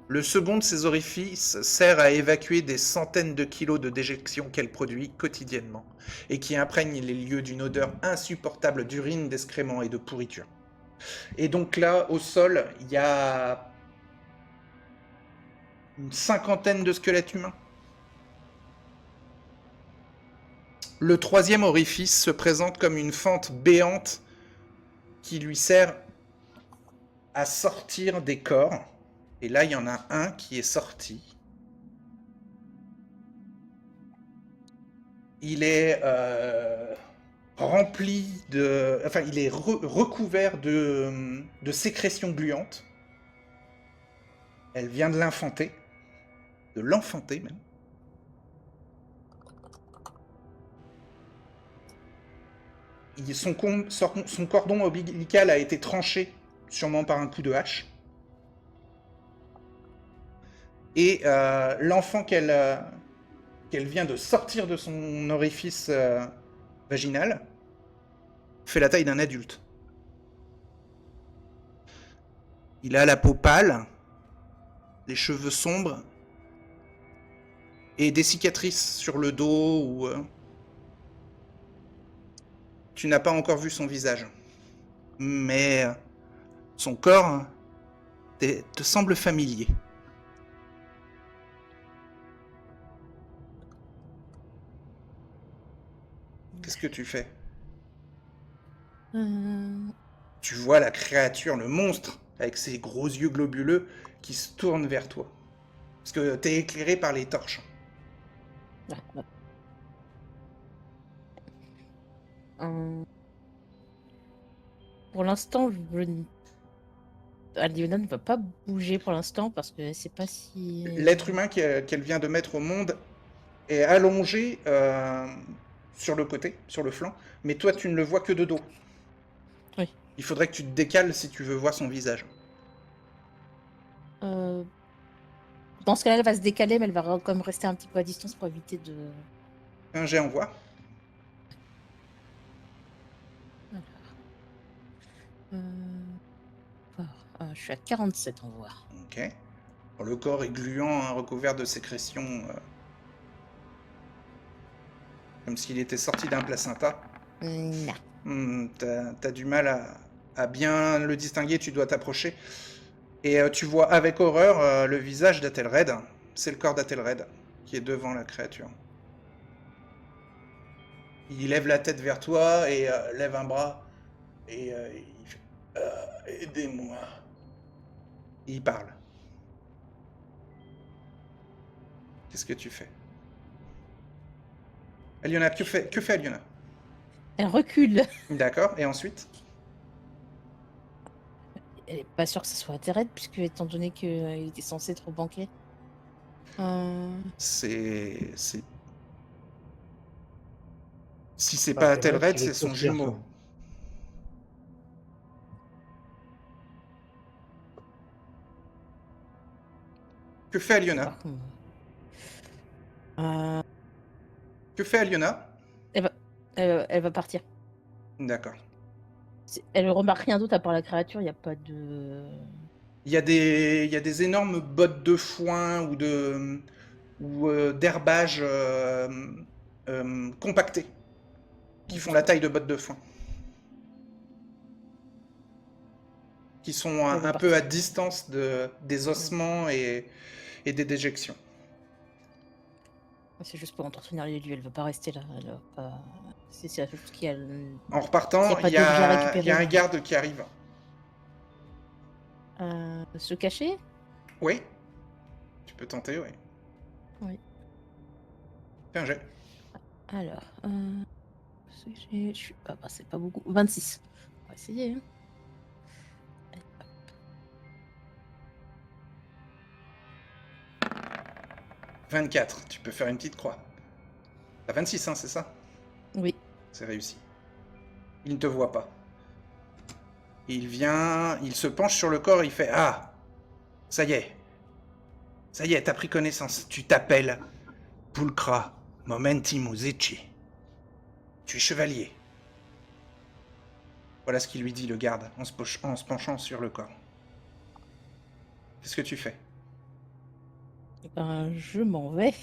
Le second de ces orifices sert à évacuer des centaines de kilos de déjections qu'elle produit quotidiennement et qui imprègnent les lieux d'une odeur insupportable d'urine, d'excréments et de pourriture. Et donc là, au sol, il y a une 50aine de squelettes humains. Le 3e orifice se présente comme une fente béante qui lui sert à sortir des corps. Et là, il y en a un qui est sorti. Il est rempli de... Enfin, il est recouvert de sécrétions gluantes. Elle vient de l'infanter. De l'enfanter, même. Son cordon ombilical a été tranché, sûrement par un coup de hache. Et l'enfant qu'elle vient de sortir de son orifice vaginal fait la taille d'un adulte. Il a la peau pâle, les cheveux sombres, et des cicatrices sur le dos où tu n'as pas encore vu son visage. Mais son corps te semble familier. Qu'est-ce que tu fais ? Tu vois la créature, le monstre, avec ses gros yeux globuleux, qui se tourne vers toi. Parce que t'es éclairé par les torches. Ah, ouais. Pour l'instant, Aliona ne va pas bouger pour l'instant parce que c'est pas si... L'être humain qu'elle vient de mettre au monde est allongé sur le côté, sur le flanc, mais toi tu ne le vois que de dos. Oui. Il faudrait que tu te décales si tu veux voir son visage. Dans ce cas-là, elle va se décaler, mais elle va quand même rester un petit peu à distance pour éviter de... Un jet en voix. je suis à 47 en voix. Ok. Alors, le corps est gluant, hein, recouvert de sécrétions, comme s'il était sorti d'un placenta. Non. T'as du mal à bien le distinguer, tu dois t'approcher. Et tu vois avec horreur le visage d'Athelred. C'est le corps d'Athelred qui est devant la créature. Il lève la tête vers toi et lève un bras. Et il fait aidez-moi. Il parle. Qu'est-ce que tu fais ? Aliona, que fait Aliona ? Elle recule. D'accord, et ensuite ? Elle est pas sûre que ce soit Athelred, puisque étant donné qu'il était censé être au banquet. C'est... Si c'est Bah, pas Athelred, Athelred, c'est c'est son Clotilde, jumeau. quoi. Que fait Aliona ? Par contre, Que fait Aliona ? elle va partir. D'accord. Elle remarque rien d'autre à part la créature, il n'y a pas de... Il y a des énormes bottes de foin ou d'herbage compactés qui font la taille de bottes de foin. Qui sont un peu à distance des ossements et des déjections. C'est juste pour entretenir les lieux, elle ne veut pas rester là. Elle va pas... C'est la chose qui a... En repartant, il y a un garde qui arrive. Se cacher ? Oui. Tu peux tenter, oui. Oui. Fais un jet. Alors, je suis pas... c'est pas beaucoup. 26. On va essayer. Hein. 24. Tu peux faire une petite croix. T'as 26, hein, c'est ça ? Oui. C'est réussi. Il ne te voit pas. Il vient, il se penche sur le corps et il fait « Ah, ça y est, t'as pris connaissance. Tu t'appelles Pulchra Momentimus. Tu es chevalier. » Voilà ce qu'il lui dit, le garde, en se penchant sur le corps. Qu'est-ce que tu fais ? Je m'en vais.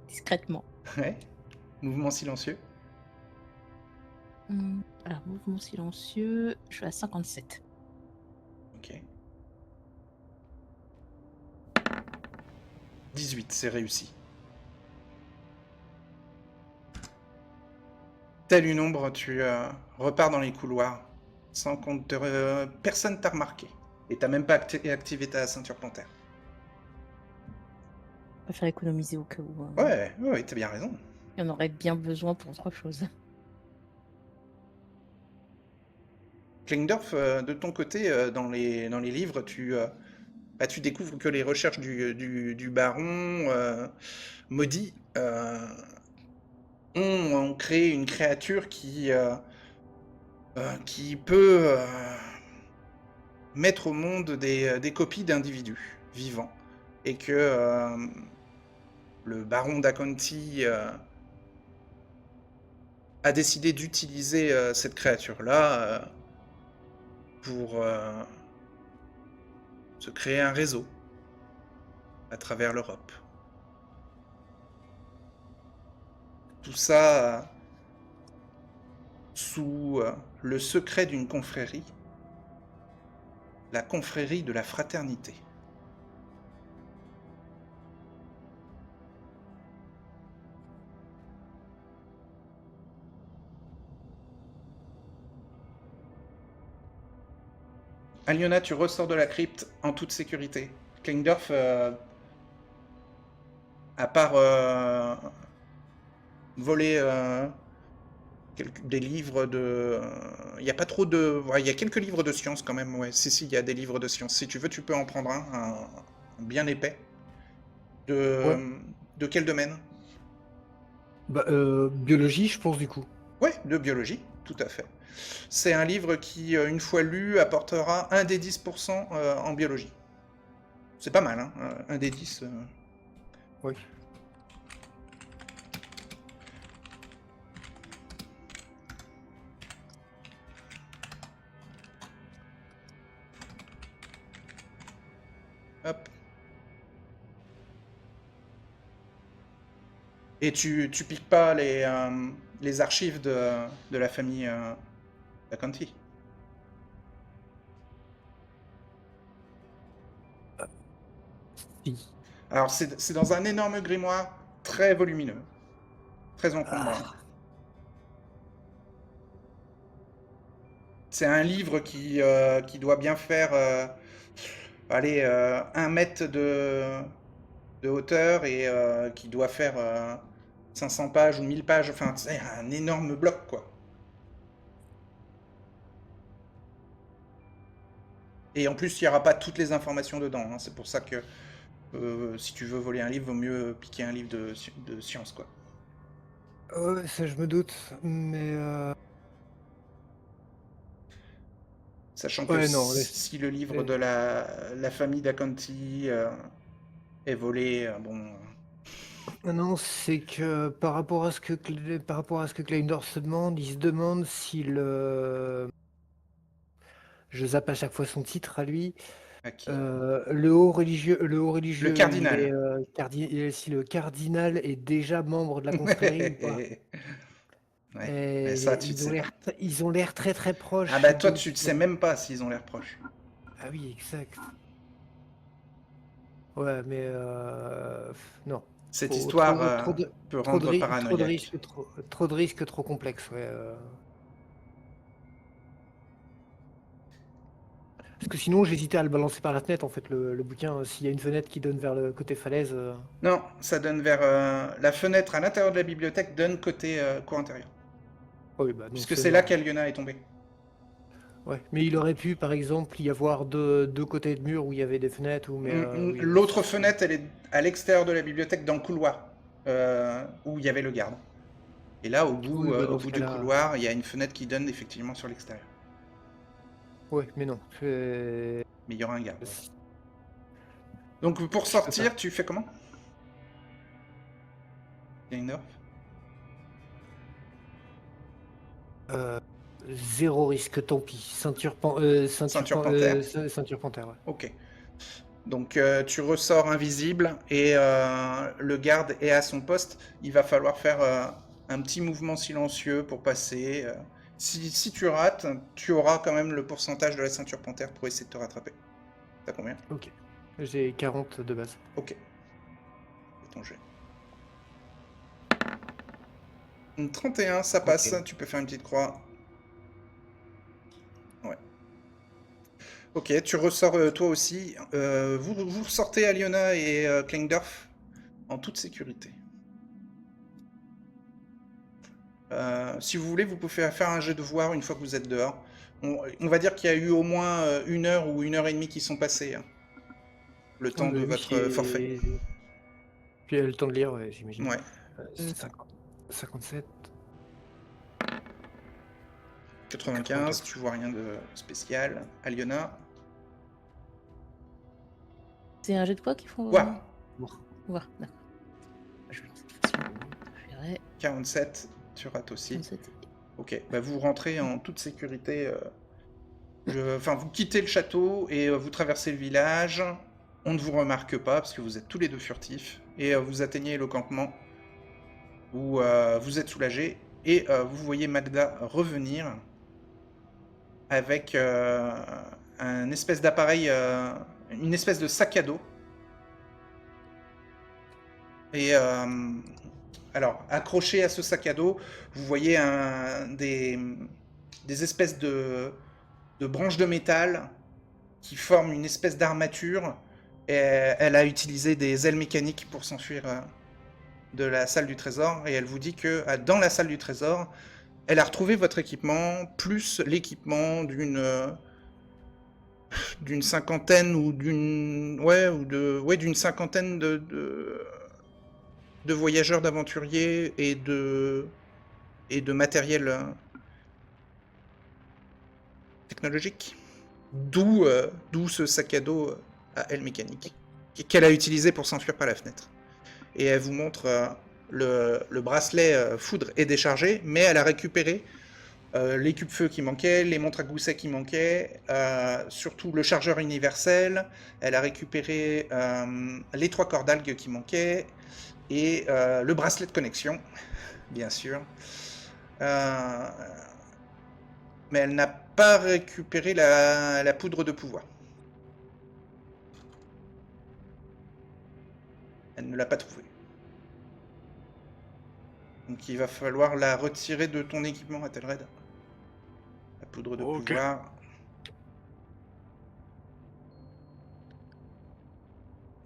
Discrètement. Ouais. Mouvement silencieux. Alors, mouvement silencieux, je suis à 57. Ok. 18, c'est réussi. Telle une ombre, tu repars dans les couloirs sans qu'on personne t'a remarqué. Et t'as même pas activé ta ceinture panthère. Je préfère économiser au cas où. Ouais, t'as bien raison. Il y en aurait bien besoin pour autre chose. Klingdorf, de ton côté, dans les livres, tu découvres que les recherches du baron maudit ont créé une créature qui peut mettre au monde des copies d'individus vivants. Et que le baron d'Aconti a décidé d'utiliser cette créature-là pour se créer un réseau à travers l'Europe. Tout ça sous le secret d'une confrérie, la confrérie de la fraternité. Aliona, tu ressors de la crypte en toute sécurité. Klingdorf, à part voler des livres de... Il n'y a pas trop de... Il y a quelques livres de science quand même, ouais. Si, il y a des livres de science. Si tu veux, tu peux en prendre un bien épais. De quel domaine? Biologie, je pense, du coup. Ouais, de biologie, tout à fait. C'est un livre qui, une fois lu, apportera 1 des 10% en biologie. C'est pas mal, hein, 1 des 10. Oui. Hop. Et tu piques pas les archives de la famille Aconti. Si. Alors, c'est dans un énorme grimoire très volumineux, très encombrant. C'est un livre qui doit bien faire 1 mètre de hauteur et qui doit faire 500 pages ou 1000 pages. Enfin, c'est un énorme bloc, quoi. Et en plus, il n'y aura pas toutes les informations dedans. Hein. C'est pour ça que si tu veux voler un livre, vaut mieux piquer un livre de science, quoi. Ouais, ça je me doute, mais Sachant que ouais, non, si le livre de la famille d'Aconti est volé, bon... non, c'est que par rapport à ce que Kleindor se demande, il se demande si le... Je zappe à chaque fois son titre à lui. à qui Le haut religieux, Le cardinal. Si le cardinal est déjà membre de la confrérie ou pas. Ouais, Et mais ça, tu sais pas. ils ont l'air très très proches. Ah bah toi, donc- tu ne sais même pas s'ils ont l'air proches. Ah oui, exact. Ouais, mais non. Cette Trop- histoire trop de- peut Trop de, rendre ri- paranoïaque. trop de risques trop complexes, ouais. Parce que sinon, j'hésitais à le balancer par la fenêtre, en fait, le bouquin. S'il y a une fenêtre qui donne vers le côté falaise. Non, ça donne vers... la fenêtre à l'intérieur de la bibliothèque donne côté cour intérieure. Oui, bah, donc Puisque c'est là mort. qu'Aliona est tombée. Ouais, mais il aurait pu, par exemple, y avoir deux côtés de mur où il y avait des fenêtres. Oui, L'autre fenêtre, elle est à l'extérieur de la bibliothèque, dans le couloir, où il y avait le garde. Et là, au bout, Oui, bah, dans au ce bout du cas-là- couloir, il y a une fenêtre qui donne effectivement sur l'extérieur. Ouais, mais non. Mais il y aura un garde. Ouais. Donc pour sortir, tu fais comment? Klingdorf? Zéro risque, tant pis. Ceinture panthère. Ceinture panthère, ouais. Ok. Donc tu ressors invisible et le garde est à son poste. Il va falloir faire un petit mouvement silencieux pour passer. Si tu rates, tu auras quand même le pourcentage de la ceinture panthère pour essayer de te rattraper. T'as combien? Ok. J'ai 40 de base. Ok. Fais ton jet. Une 31, ça passe. Ok. Tu peux faire une petite croix. Ouais. Ok, tu ressors toi aussi. Vous ressortez Aliona et Klingdorf en toute sécurité. Si vous voulez, vous pouvez faire un jet de voir une fois que vous êtes dehors. On va dire qu'il y a eu au moins 1 heure ou 1 heure et demie qui sont passées. Hein, le temps de Oui, votre forfait. Puis le temps de lire, ouais, j'imagine. Ouais. 57. 95, tu vois rien de spécial. Aliona. C'est un jet de quoi qu'il faut Voir. voir, d'accord. Je vais lancer de toute façon. Je verrai. 47, tu rates aussi. 47. Ok, bah vous rentrez en toute sécurité. Enfin, vous quittez le château et vous traversez le village. On ne vous remarque pas parce que vous êtes tous les deux furtifs. Et vous atteignez le campement où vous êtes soulagés. Et vous voyez Magda revenir avec un espèce d'appareil, une espèce de sac à dos. Et alors, accroché à ce sac à dos, vous voyez des espèces de branches de métal qui forment une espèce d'armature. Et elle a utilisé des ailes mécaniques pour s'enfuir de la salle du trésor. Et elle vous dit que dans la salle du trésor, elle a retrouvé votre équipement, plus l'équipement d'une cinquantaine ou d'une cinquantaine de voyageurs, d'aventuriers et de matériel technologique. D'où ce sac à dos à aile mécanique qu'elle a utilisé pour s'enfuir par la fenêtre. Et elle vous montre le bracelet foudre est déchargé, mais elle a récupéré les cubes-feu qui manquaient, les montres à gousset qui manquaient, surtout le chargeur universel. Elle a récupéré les 3 corps d'algues qui manquaient et le bracelet de connexion, bien sûr. Mais elle n'a pas récupéré la poudre de pouvoir. Elle ne l'a pas trouvée. Donc il va falloir la retirer de ton équipement, Athelred. La poudre de pouvoir.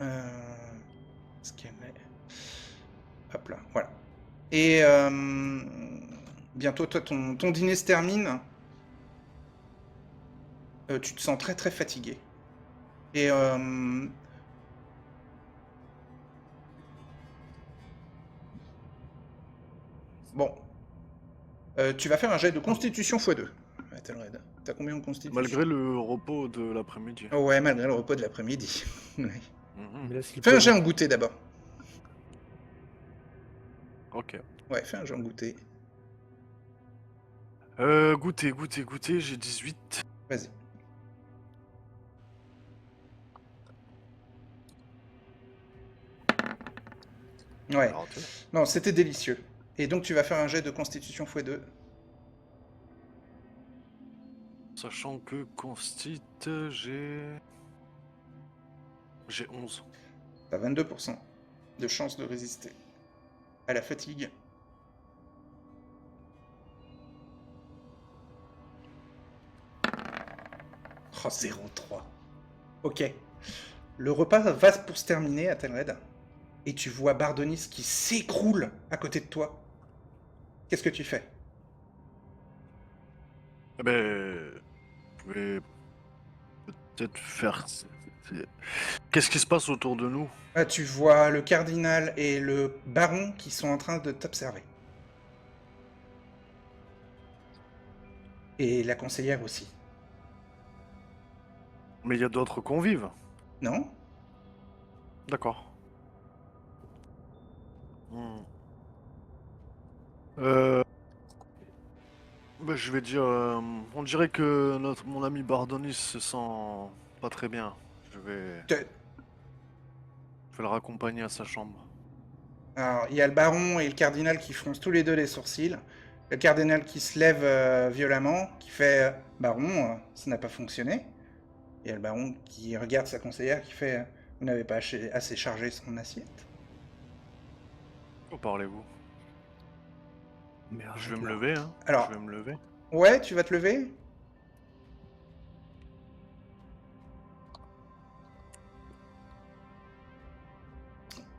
Ce qu'elle est. Hop là, voilà. Et bientôt, toi, ton dîner se termine. Tu te sens très très fatigué. Et bon. Tu vas faire un jet de constitution x2. Athelred. T'as combien en constitution? Malgré le repos de l'après-midi. Ouais, malgré le repos de l'après-midi. Ouais. Mais là, c'est le Fais un point. jet en goûter d'abord. Ok. Ouais, fais un jet en goûter. Goûter, j'ai 18. Vas-y. Ouais. Alors, Non, c'était délicieux. Et donc tu vas faire un jet de constitution x2. sachant que Constit, j'ai 11. T'as 22% de chance de résister à la fatigue. Oh, 0,3. Ok. Le repas va pour se terminer à Telred. Et tu vois Bardonis qui s'écroule à côté de toi. Qu'est-ce que tu fais? Eh ben, vous pouvez peut-être faire... Qu'est-ce qui se passe autour de nous? Ah, tu vois le cardinal et le baron qui sont en train de t'observer. Et la conseillère aussi. Mais il y a d'autres convives. Non? D'accord. Bah, je vais dire... on dirait que mon ami Bardonis se sent pas très bien. Je vais le raccompagner à sa chambre. Alors, il y a le baron et le cardinal qui froncent tous les deux les sourcils. Le cardinal qui se lève violemment, qui fait Baron, ça n'a pas fonctionné. Il y a le baron qui regarde sa conseillère qui fait vous n'avez pas assez chargé son assiette. Où parlez-vous? Mais Je vais me arrête-la. lever, hein. Alors- Je vais me lever. Ouais, tu vas te lever?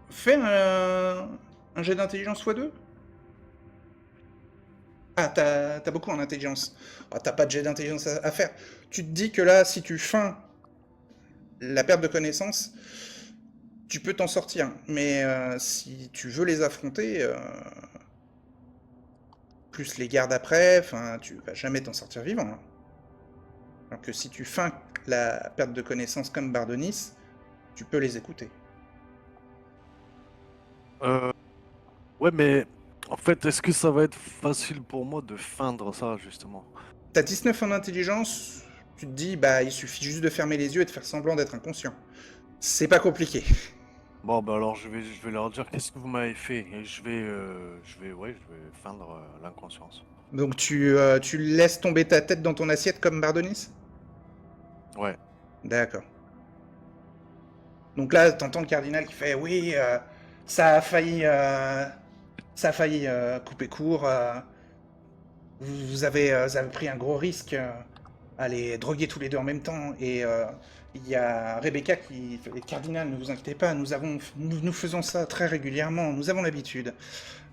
Fais un jet d'intelligence x2. Ah, t'as beaucoup en intelligence. Ah, t'as pas de jet d'intelligence à faire. Tu te dis que là, si tu feins la perte de connaissance, tu peux t'en sortir. Mais si tu veux les affronter, plus les gardes après, enfin, tu vas jamais t'en sortir vivant. Hein. Alors que si tu feins la perte de connaissance comme Bardonis, tu peux les écouter. Ouais, mais en fait, est-ce que ça va être facile pour moi de feindre ça, justement? T'as 19 en intelligence, tu te dis, bah, il suffit juste de fermer les yeux et de faire semblant d'être inconscient. C'est pas compliqué. Bon, bah alors je vais leur dire qu'est-ce que vous m'avez fait et je vais feindre l'inconscience. Donc tu laisses tomber ta tête dans ton assiette comme Bardonis? Ouais. D'accord. Donc là, t'entends le cardinal qui fait, oui, ça a failli couper court. Vous avez pris un gros risque à les droguer tous les deux en même temps. Et il y a Rebecca qui fait, cardinal, ne vous inquiétez pas, nous faisons ça très régulièrement, nous avons l'habitude.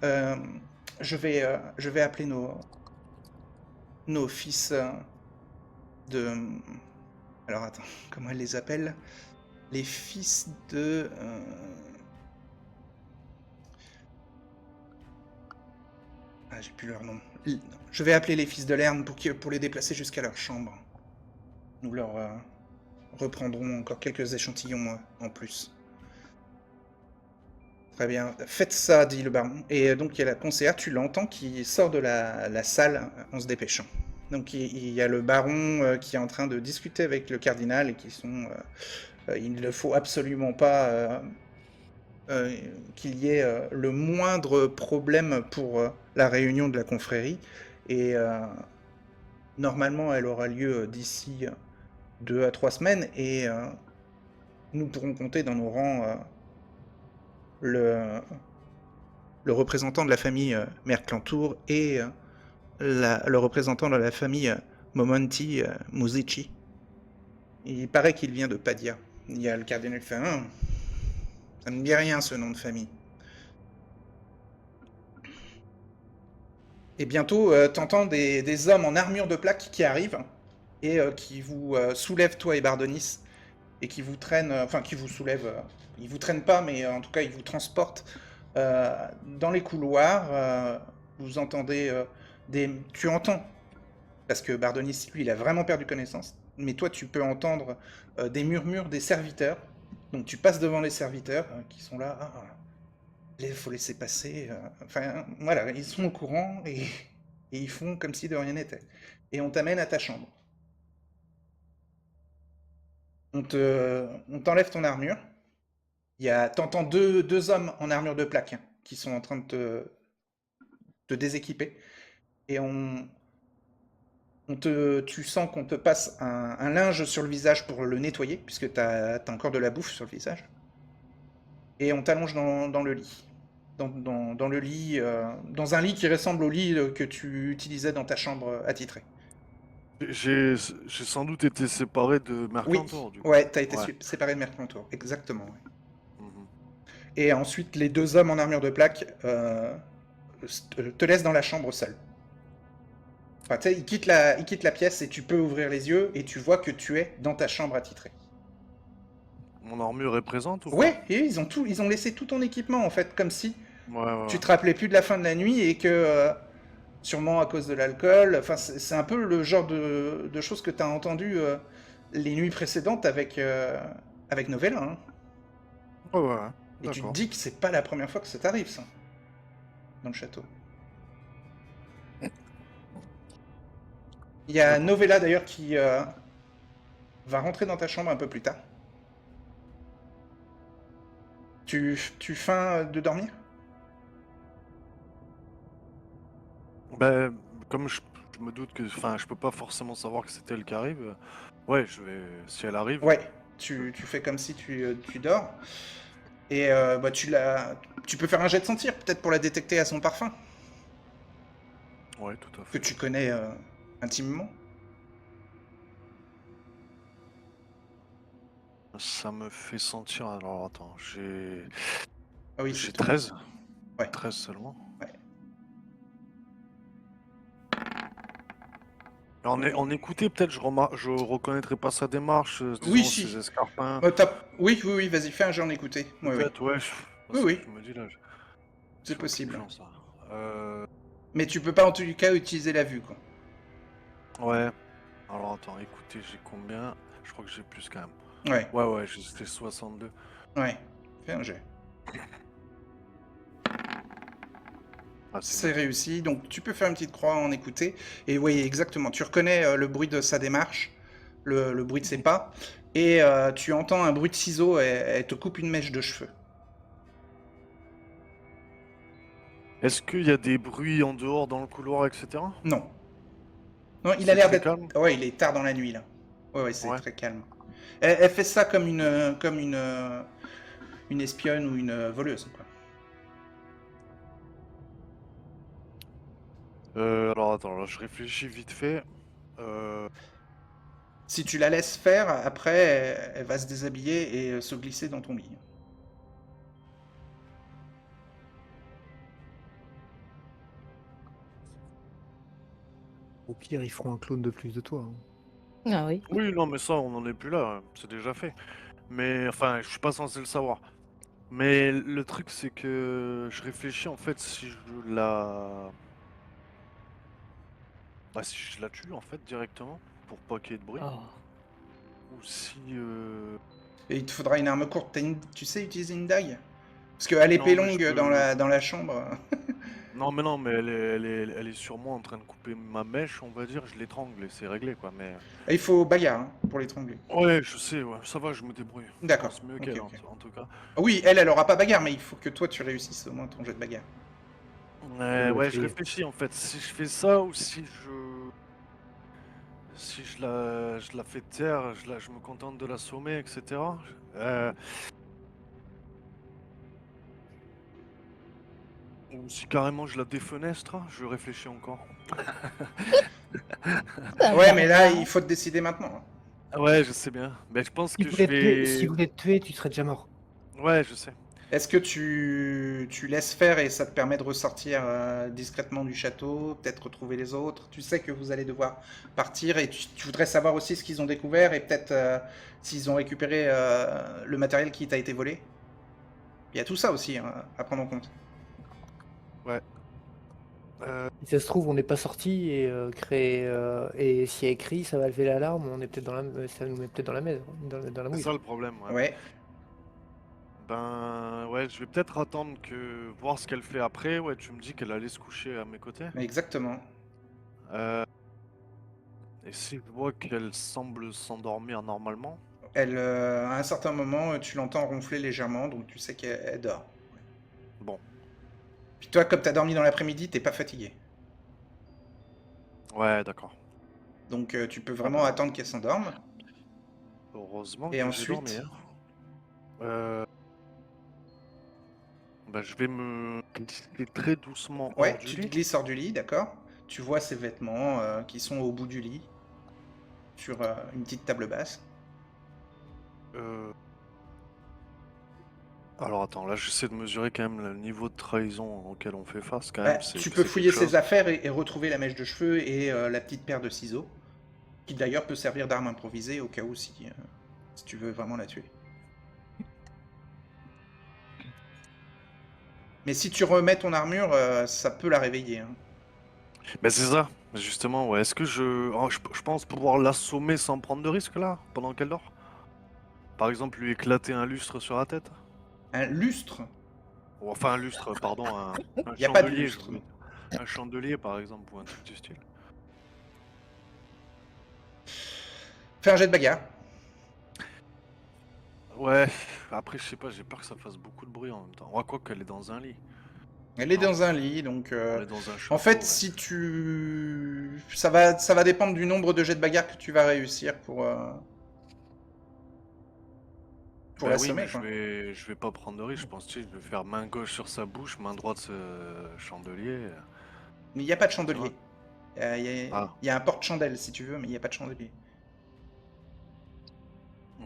Je vais appeler nos fils de... Alors attends, comment elle les appelle? Les fils de... Ah, j'ai plus leur nom. Je vais appeler les fils de Lerne pour les déplacer jusqu'à leur chambre. Nous leur reprendrons encore quelques échantillons en plus. Très bien. Faites ça, dit le baron. Et donc il y a la conseillère, tu l'entends, qui sort de la salle en se dépêchant. Donc il y a le baron qui est en train de discuter avec le cardinal et qui sont... il ne faut absolument pas qu'il y ait le moindre problème pour la réunion de la confrérie. Et normalement, elle aura lieu d'ici 2 à 3 semaines. Et nous pourrons compter dans nos rangs le représentant de la famille Merclantour et le représentant de la famille Momonti Musici. Il paraît qu'il vient de Padia. Il y a le cardinal qui fait ça ne me dit rien ce nom de famille. Et bientôt, t'entends des hommes en armure de plaque qui arrivent et qui vous soulèvent, toi et Bardonis, et qui vous traînent, enfin qui vous soulèvent, ils vous traînent pas, mais en tout cas ils vous transportent dans les couloirs. Vous entendez tu entends, parce que Bardonis, lui, il a vraiment perdu connaissance, mais toi tu peux entendre des murmures des serviteurs. Donc tu passes devant les serviteurs qui sont là. Il faut laisser passer. Enfin, voilà, ils sont au courant et ils font comme si de rien n'était. Et on t'amène à ta chambre. On t'enlève ton armure. T'entends deux hommes en armure de plaque qui sont en train de te déséquiper. Et tu sens qu'on te passe un linge sur le visage pour le nettoyer, puisque t'as encore de la bouffe sur le visage. Et on t'allonge dans le lit. Dans le lit, dans un lit qui ressemble au lit que tu utilisais dans ta chambre attitrée. J'ai sans doute été séparé de Oui, Mercantor, du coup. ouais, t'as été Ouais. séparé de Merclantour, exactement. Ouais. Mhm. Et ensuite, les deux hommes en armure de plaque te laissent dans la chambre seul. Enfin, tu sais, ils quittent la pièce et tu peux ouvrir les yeux et tu vois que tu es dans ta chambre attitrée. Mon armure est présente ou pas? Ouais, et ils ont laissé tout ton équipement en fait, comme si Ouais. tu te rappelais plus de la fin de la nuit et que sûrement à cause de l'alcool. Enfin, c'est un peu le genre de choses que tu as entendu les nuits précédentes avec Novella. Hein. Ouais. Et tu te D'accord. dis que c'est pas la première fois que ça t'arrive, ça, dans le château. Il y a D'accord. Novella d'ailleurs qui va rentrer dans ta chambre un peu plus tard. Tu feins de dormir? Ben, comme je me doute que, enfin, je peux pas forcément savoir que c'est elle qui arrive. Ouais, si elle arrive. Ouais, tu fais comme si tu dors. Et bah, tu peux faire un jet de sentir, peut-être pour la détecter à son parfum, Ouais, tout à que fait. tu connais intimement. Ça me fait sentir. Alors attends, Ah oui, j'ai c'est tout. 13. Ouais. 13 seulement. Ouais. En écouter, peut-être je reconnaîtrais pas sa démarche, Oui, disons ses si. escarpins. Oui, oui, oui, vas-y, fais un jet en écouté. Ouais, oui. Peut-être, ouais. Oui, C'est ce que oui, je me dis là. c'est Sur possible. confiance. Euh, Mais tu peux pas en tout cas utiliser la vue, quoi. ouais. Alors attends, écoutez, j'ai combien? Je crois que j'ai plus quand même. Ouais, Ouais, j'ai fait 62. ouais. Fais un jet. Ah, c'est C'est mieux. réussi, donc tu peux faire une petite croix en écouter. Et oui, exactement. Tu reconnais le bruit de sa démarche, le bruit de ses pas, et tu entends un bruit de ciseaux, et elle te coupe une mèche de cheveux. Est-ce qu'il y a des bruits en dehors dans le couloir, etc.? Non. Non, il a C'est l'air très d'être. calme? Ouais, il est tard dans la nuit là. Ouais, ouais, c'est Ouais. très calme. Elle fait ça comme une espionne ou une voleuse, quoi. Alors attends, là, je réfléchis vite fait. Euh, Si tu la laisses faire, après, elle va se déshabiller et se glisser dans ton lit. Au pire, ils feront un clone de plus de toi, hein. Ah oui. Oui, non, mais ça, on n'en est plus là, c'est déjà fait. Mais enfin, je suis pas censé le savoir. Mais le truc, c'est que je réfléchis en fait si je la. Bah, si je la tue en fait directement, pour pas qu'il y ait de bruit. Oh. Ou si. Et il te faudra une arme courte. Tu sais utiliser une dague? Parce qu'à l'épée Non, mais je longue dans peux. dans la chambre. Non, mais elle est sur moi en train de couper ma mèche, on va dire. Je l'étrangle et c'est réglé quoi. Mais. Il faut bagarre hein, pour l'étrangler. Ouais, je sais, ouais, ça va, je me débrouille. Je D'accord. pense mieux Ok, qu'elle ok. en tout cas. Oui, elle aura pas bagarre, mais il faut que toi tu réussisses au moins ton jet de bagarre. Ouais, je Essayer. réfléchis en fait. Si je fais ça ou si je. Si je la fais taire, je me contente de l'assommer, etc. Euh, ou si carrément je la défenestre, je réfléchis encore. Ah, Ouais, mais là, barbare. il faut te décider maintenant. Ouais, je sais bien. Mais je pense Si que vous je voulez te tuer, si vais. vous voulez te tuer, tu serais déjà mort. Ouais, je sais. Est-ce que tu laisses faire et ça te permet de ressortir discrètement du château, peut-être retrouver les autres? Tu sais que vous allez devoir partir et tu voudrais savoir aussi ce qu'ils ont découvert et peut-être s'ils ont récupéré le matériel qui t'a été volé. Il y a tout ça aussi hein, à prendre en compte. Ouais. Si ça se trouve, on n'est pas sorti et et s'il y a écrit, ça va lever l'alarme. On est peut-être ça nous met peut-être dans la merde, dans la C'est mouise. ça le problème, ouais. Ouais. Ben, ouais, je vais peut-être attendre que voir ce qu'elle fait après. Ouais, tu me dis qu'elle allait se coucher à mes côtés. Exactement. Euh, Et si je vois qu'elle semble s'endormir normalement. À un certain moment, tu l'entends ronfler légèrement, donc tu sais qu'elle dort. Bon, Puis toi, comme t'as dormi dans l'après-midi, t'es pas fatigué. ouais, d'accord. Donc tu peux Ah vraiment ben, attendre qu'elle s'endorme. heureusement Et que j'ai dormi, ensuite, hein. Ben, je vais me glisser très doucement hors ouais, du tu te lit. glisses hors du lit, d'accord? Tu vois ses vêtements qui sont au bout du lit, sur une petite table basse. Euh, Alors attends, là j'essaie de mesurer quand même le niveau de trahison auquel on fait face quand Bah, même, c'est tu peux c'est quelque fouiller ses chose. affaires et retrouver la mèche de cheveux et la petite paire de ciseaux, qui d'ailleurs peut servir d'arme improvisée au cas où si tu veux vraiment la tuer. Mais si tu remets ton armure, ça peut la réveiller, hein. Ben c'est ça, justement, ouais. Est-ce que je pense pouvoir l'assommer sans prendre de risque là, pendant qu'elle dort? Par exemple, lui éclater un lustre sur la tête? Un lustre? Ou enfin un lustre, pardon, un Il n'y a pas de chandelier, je lustre, voulais non. dire. Un chandelier par exemple, ou un truc du style. Fais un jet de bagarre. Ouais, après je sais pas, j'ai peur que ça fasse beaucoup de bruit en même temps. Ouais, quoi qu'elle est dans un lit. Elle est Non. dans un lit, donc... On est dans un château. En fait, ouais. si tu... ça va dépendre du nombre de jets de bagarre que tu vas réussir pour Ben oui, l'assommer, mais quoi. je vais pas prendre de risque. Je pense que je vais faire main gauche sur sa bouche, main droite chandelier. Mais il n'y a pas de Tu vois. chandelier. Il Ah. y a un porte-chandelle, si tu veux, mais il n'y a pas de chandelier. Hmm.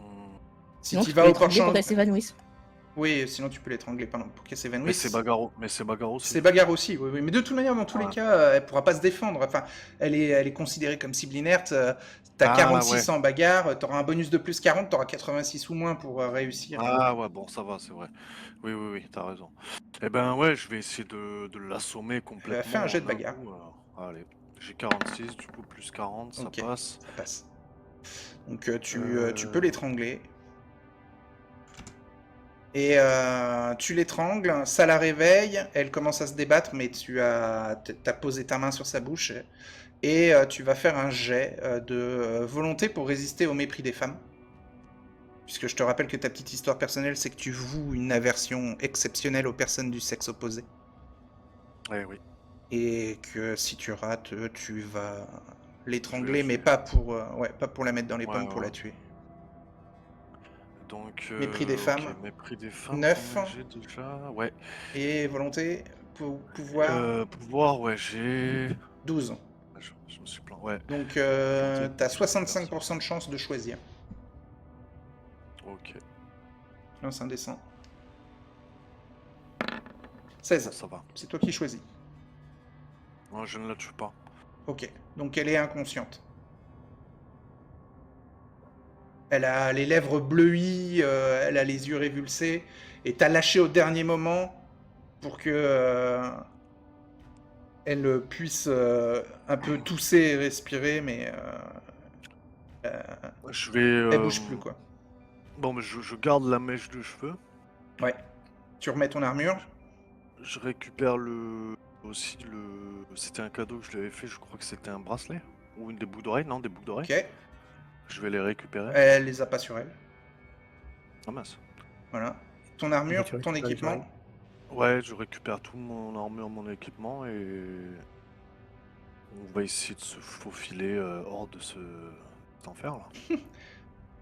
Si Sinon, tu tu vas peux au l'étrangler pour porte-chandelle... qu'elle s'évanouisse. Oui, sinon tu peux l'étrangler pendant pour qu'elle Mais s'évanouisse. c'est bagarre aussi. C'est bagarre aussi, oui, oui. Mais de toute manière, dans tous les Ouais. cas, elle pourra pas se défendre. Enfin, elle est considérée comme cible inerte. T'as Ah, 46 ouais. en bagarre, t'auras un bonus de plus 40, t'auras 86 ou moins pour réussir. Ah ouais, bon, ça va, c'est vrai. Oui, t'as raison. Eh ben ouais, je vais essayer de l'assommer complètement Fais un jet de en un bagarre. coup. Allez, j'ai 46, du coup plus 40, Ok, ça passe. ça passe. Donc tu peux l'étrangler. Et tu l'étrangles, ça la réveille, elle commence à se débattre, mais t'as posé ta main sur sa bouche. Et tu vas faire un jet de volonté pour résister au mépris des femmes. Puisque je te rappelle que ta petite histoire personnelle, c'est que tu voues une aversion exceptionnelle aux personnes du sexe opposé. Eh oui. Et que si tu rates, tu vas l'étrangler, Je vais mais la pas pour la mettre dans les Ouais, pommes, pour ouais. la tuer. Donc, Mépris des ok, femmes. mépris des femmes, 9. combien j'ai déjà? Ouais. Et volonté, pouvoir, Pouvoir, ouais, j'ai... 12. Je me suis planté, ouais. Donc Volonté, t'as je vais faire ça. 65% de chance de choisir. Ok, Lance un dessin. bon, 16. ça va. C'est toi qui choisis. Non, je ne la tue pas. Ok, donc elle est inconsciente. Elle a les lèvres bleuies, elle a les yeux révulsés, et t'as lâché au dernier moment pour que elle puisse un peu tousser et respirer, mais Je vais... elle bouge plus, quoi. Bon, mais je garde la mèche de cheveux. Ouais. Tu remets ton armure. Je récupère aussi le... C'était un cadeau que je lui avais fait, je crois que c'était un bracelet. Ou une des boucles d'oreilles, non, des boucles d'oreilles. Ok. Je vais les récupérer. Elle les a pas sur elle. Ah mince. Voilà. Ton armure, tu ton récupères les équipement. oreilles. Ouais, je récupère tout mon armure, mon équipement et on va essayer de se faufiler hors de cet enfer là.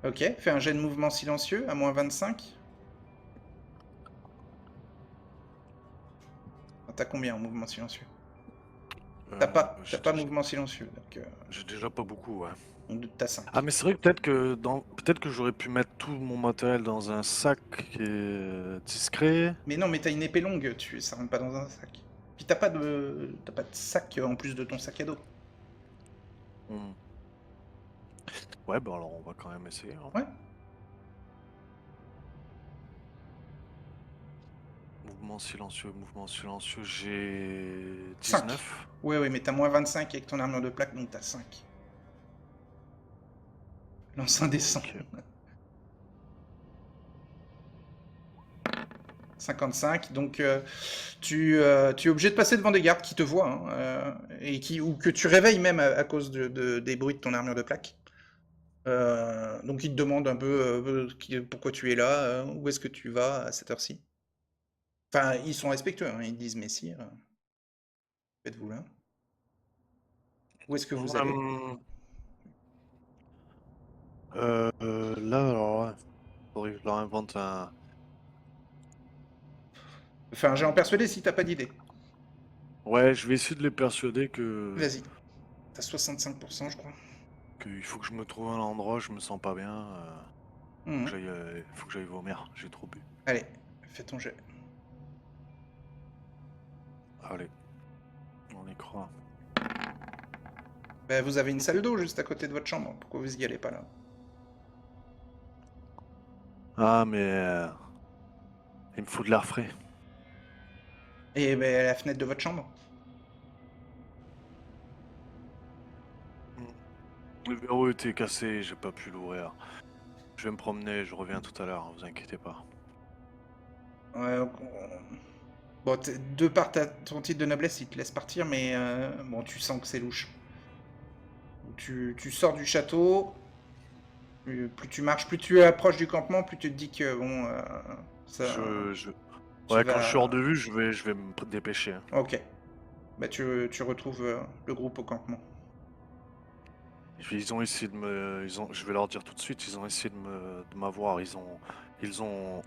Ok. Fais un jet de mouvement silencieux à moins 25. T'as combien en mouvement silencieux? T'as pas mouvement silencieux, donc J'ai déjà pas beaucoup, ouais. t'as 5. Ah mais c'est vrai que peut-être que j'aurais pu mettre tout mon matériel dans un sac qui est discret. Mais non, mais t'as une épée longue, ça rentre pas dans un sac. Puis t'as pas de sac en plus de ton sac à dos. Hmm. Ouais, bah alors on va quand même essayer. Hein. Ouais. Mouvement silencieux, j'ai 5. 19. Ouais, mais t'as moins 25 avec ton armure de plaque, donc t'as 5. Lance un dessin. Ok. 55, donc tu es obligé de passer devant des gardes qui te voient, hein, ou que tu réveilles même à cause des bruits de ton armure de plaque. Donc ils te demandent un peu pourquoi tu es là, où est-ce que tu vas à cette heure-ci. Enfin, ils sont respectueux, hein, ils te disent messire, faites-vous là. Où est-ce que vous allez? Là, alors, ouais, faudrait que je leur invente un. Enfin, j'ai en persuadé si t'as pas d'idée. Ouais, je vais essayer de les persuader que. Vas-y. T'as 65%, je crois. Qu'il faut que je me trouve un endroit, je me sens pas bien. Mhm. Faut que j'aille vomir, j'ai trop bu. Allez, fais ton jet. Allez, on y croit. Bah, vous avez une salle d'eau juste à côté de votre chambre. Pourquoi vous y allez pas là? Ah, mais. Il me faut de l'air frais. Et ben, la fenêtre de votre chambre. Le verrou était cassé, j'ai pas pu l'ouvrir. Je vais me promener, je reviens tout à l'heure, vous inquiétez pas. Ouais, bon, de par ton titre de noblesse, il te laisse partir, mais bon, tu sens que c'est louche. Tu sors du château, plus tu marches, plus tu approches du campement, plus tu te dis que bon, ça... Ouais, quand je suis hors vas... de vue, je vais me dépêcher. Hein. Ok. Bah, tu retrouves le groupe au campement. Et puis, ils ont essayé de me. Je vais leur dire tout de suite, ils ont essayé de m'avoir. Ils ont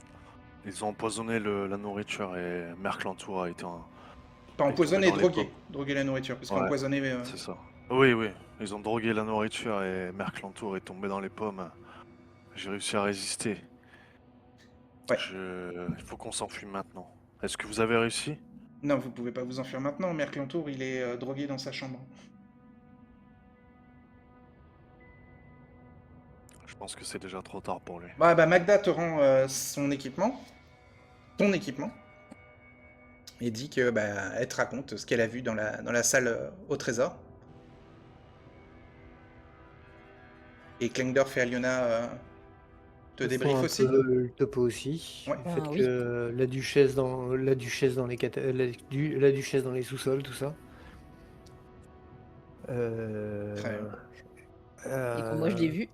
empoisonné la nourriture et Merclantour Pas est tombé empoisonner, dans les pommes. droguer la nourriture. Parce Ouais, qu'empoisonner... c'est ça. Oui, oui, ils ont drogué la nourriture et Merclantour est tombé dans les pommes. J'ai réussi à résister. Ouais. Il faut qu'on s'enfuit maintenant. Est-ce que vous avez réussi? Non, vous pouvez pas vous enfuir maintenant. Merclantour, il est drogué dans sa chambre. Je pense que c'est déjà trop tard pour lui. Bah, Magda te rend son équipement. Ton équipement. Et dit que elle te raconte ce qu'elle a vu dans la salle au trésor. Et Klingdorf et Aliona te Ils font débriefent un aussi. peu le topo aussi. Ouais. Le fait Oui. que la duchesse dans la duchesse dans les la duchesse dans les sous-sols, tout ça. Très bien. Et que moi, je l'ai Euh, vu.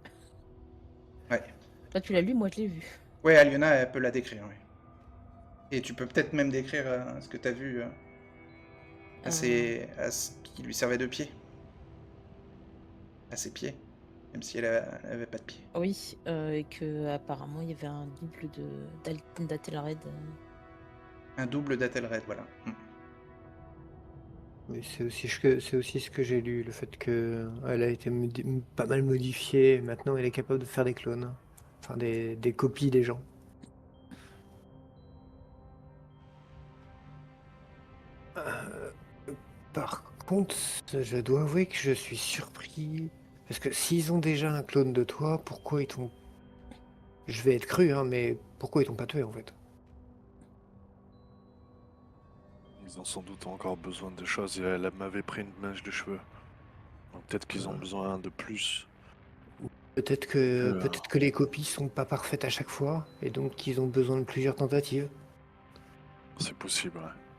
Ouais. Toi, tu l'as lu, moi, je l'ai vu. Ouais, Aliona, elle peut la décrire, ouais. Et tu peux peut-être même décrire ce que t'as vu à ce qui lui servait de pied. À ses pieds. Même si elle avait pas de pied. Oui, et que apparemment il y avait un double d'Athelred. Un double d'Athelred, voilà. mais c'est aussi ce que j'ai lu, le fait que elle a été pas mal modifiée. Et maintenant, elle est capable de faire des clones, enfin des copies des gens. Euh, Par contre, je dois avouer que je suis surpris. Parce que s'ils ont déjà un clone de toi, pourquoi ils t'ont... Je vais être cru, hein, mais pourquoi ils t'ont pas tué en fait? Ils ont sans doute encore besoin de choses et elle m'avait pris une mèche de cheveux. Donc peut-être qu'ils ont besoin de plus. Peut-être que les copies sont pas parfaites à chaque fois, et donc qu'ils ont besoin de plusieurs tentatives. C'est possible, ouais.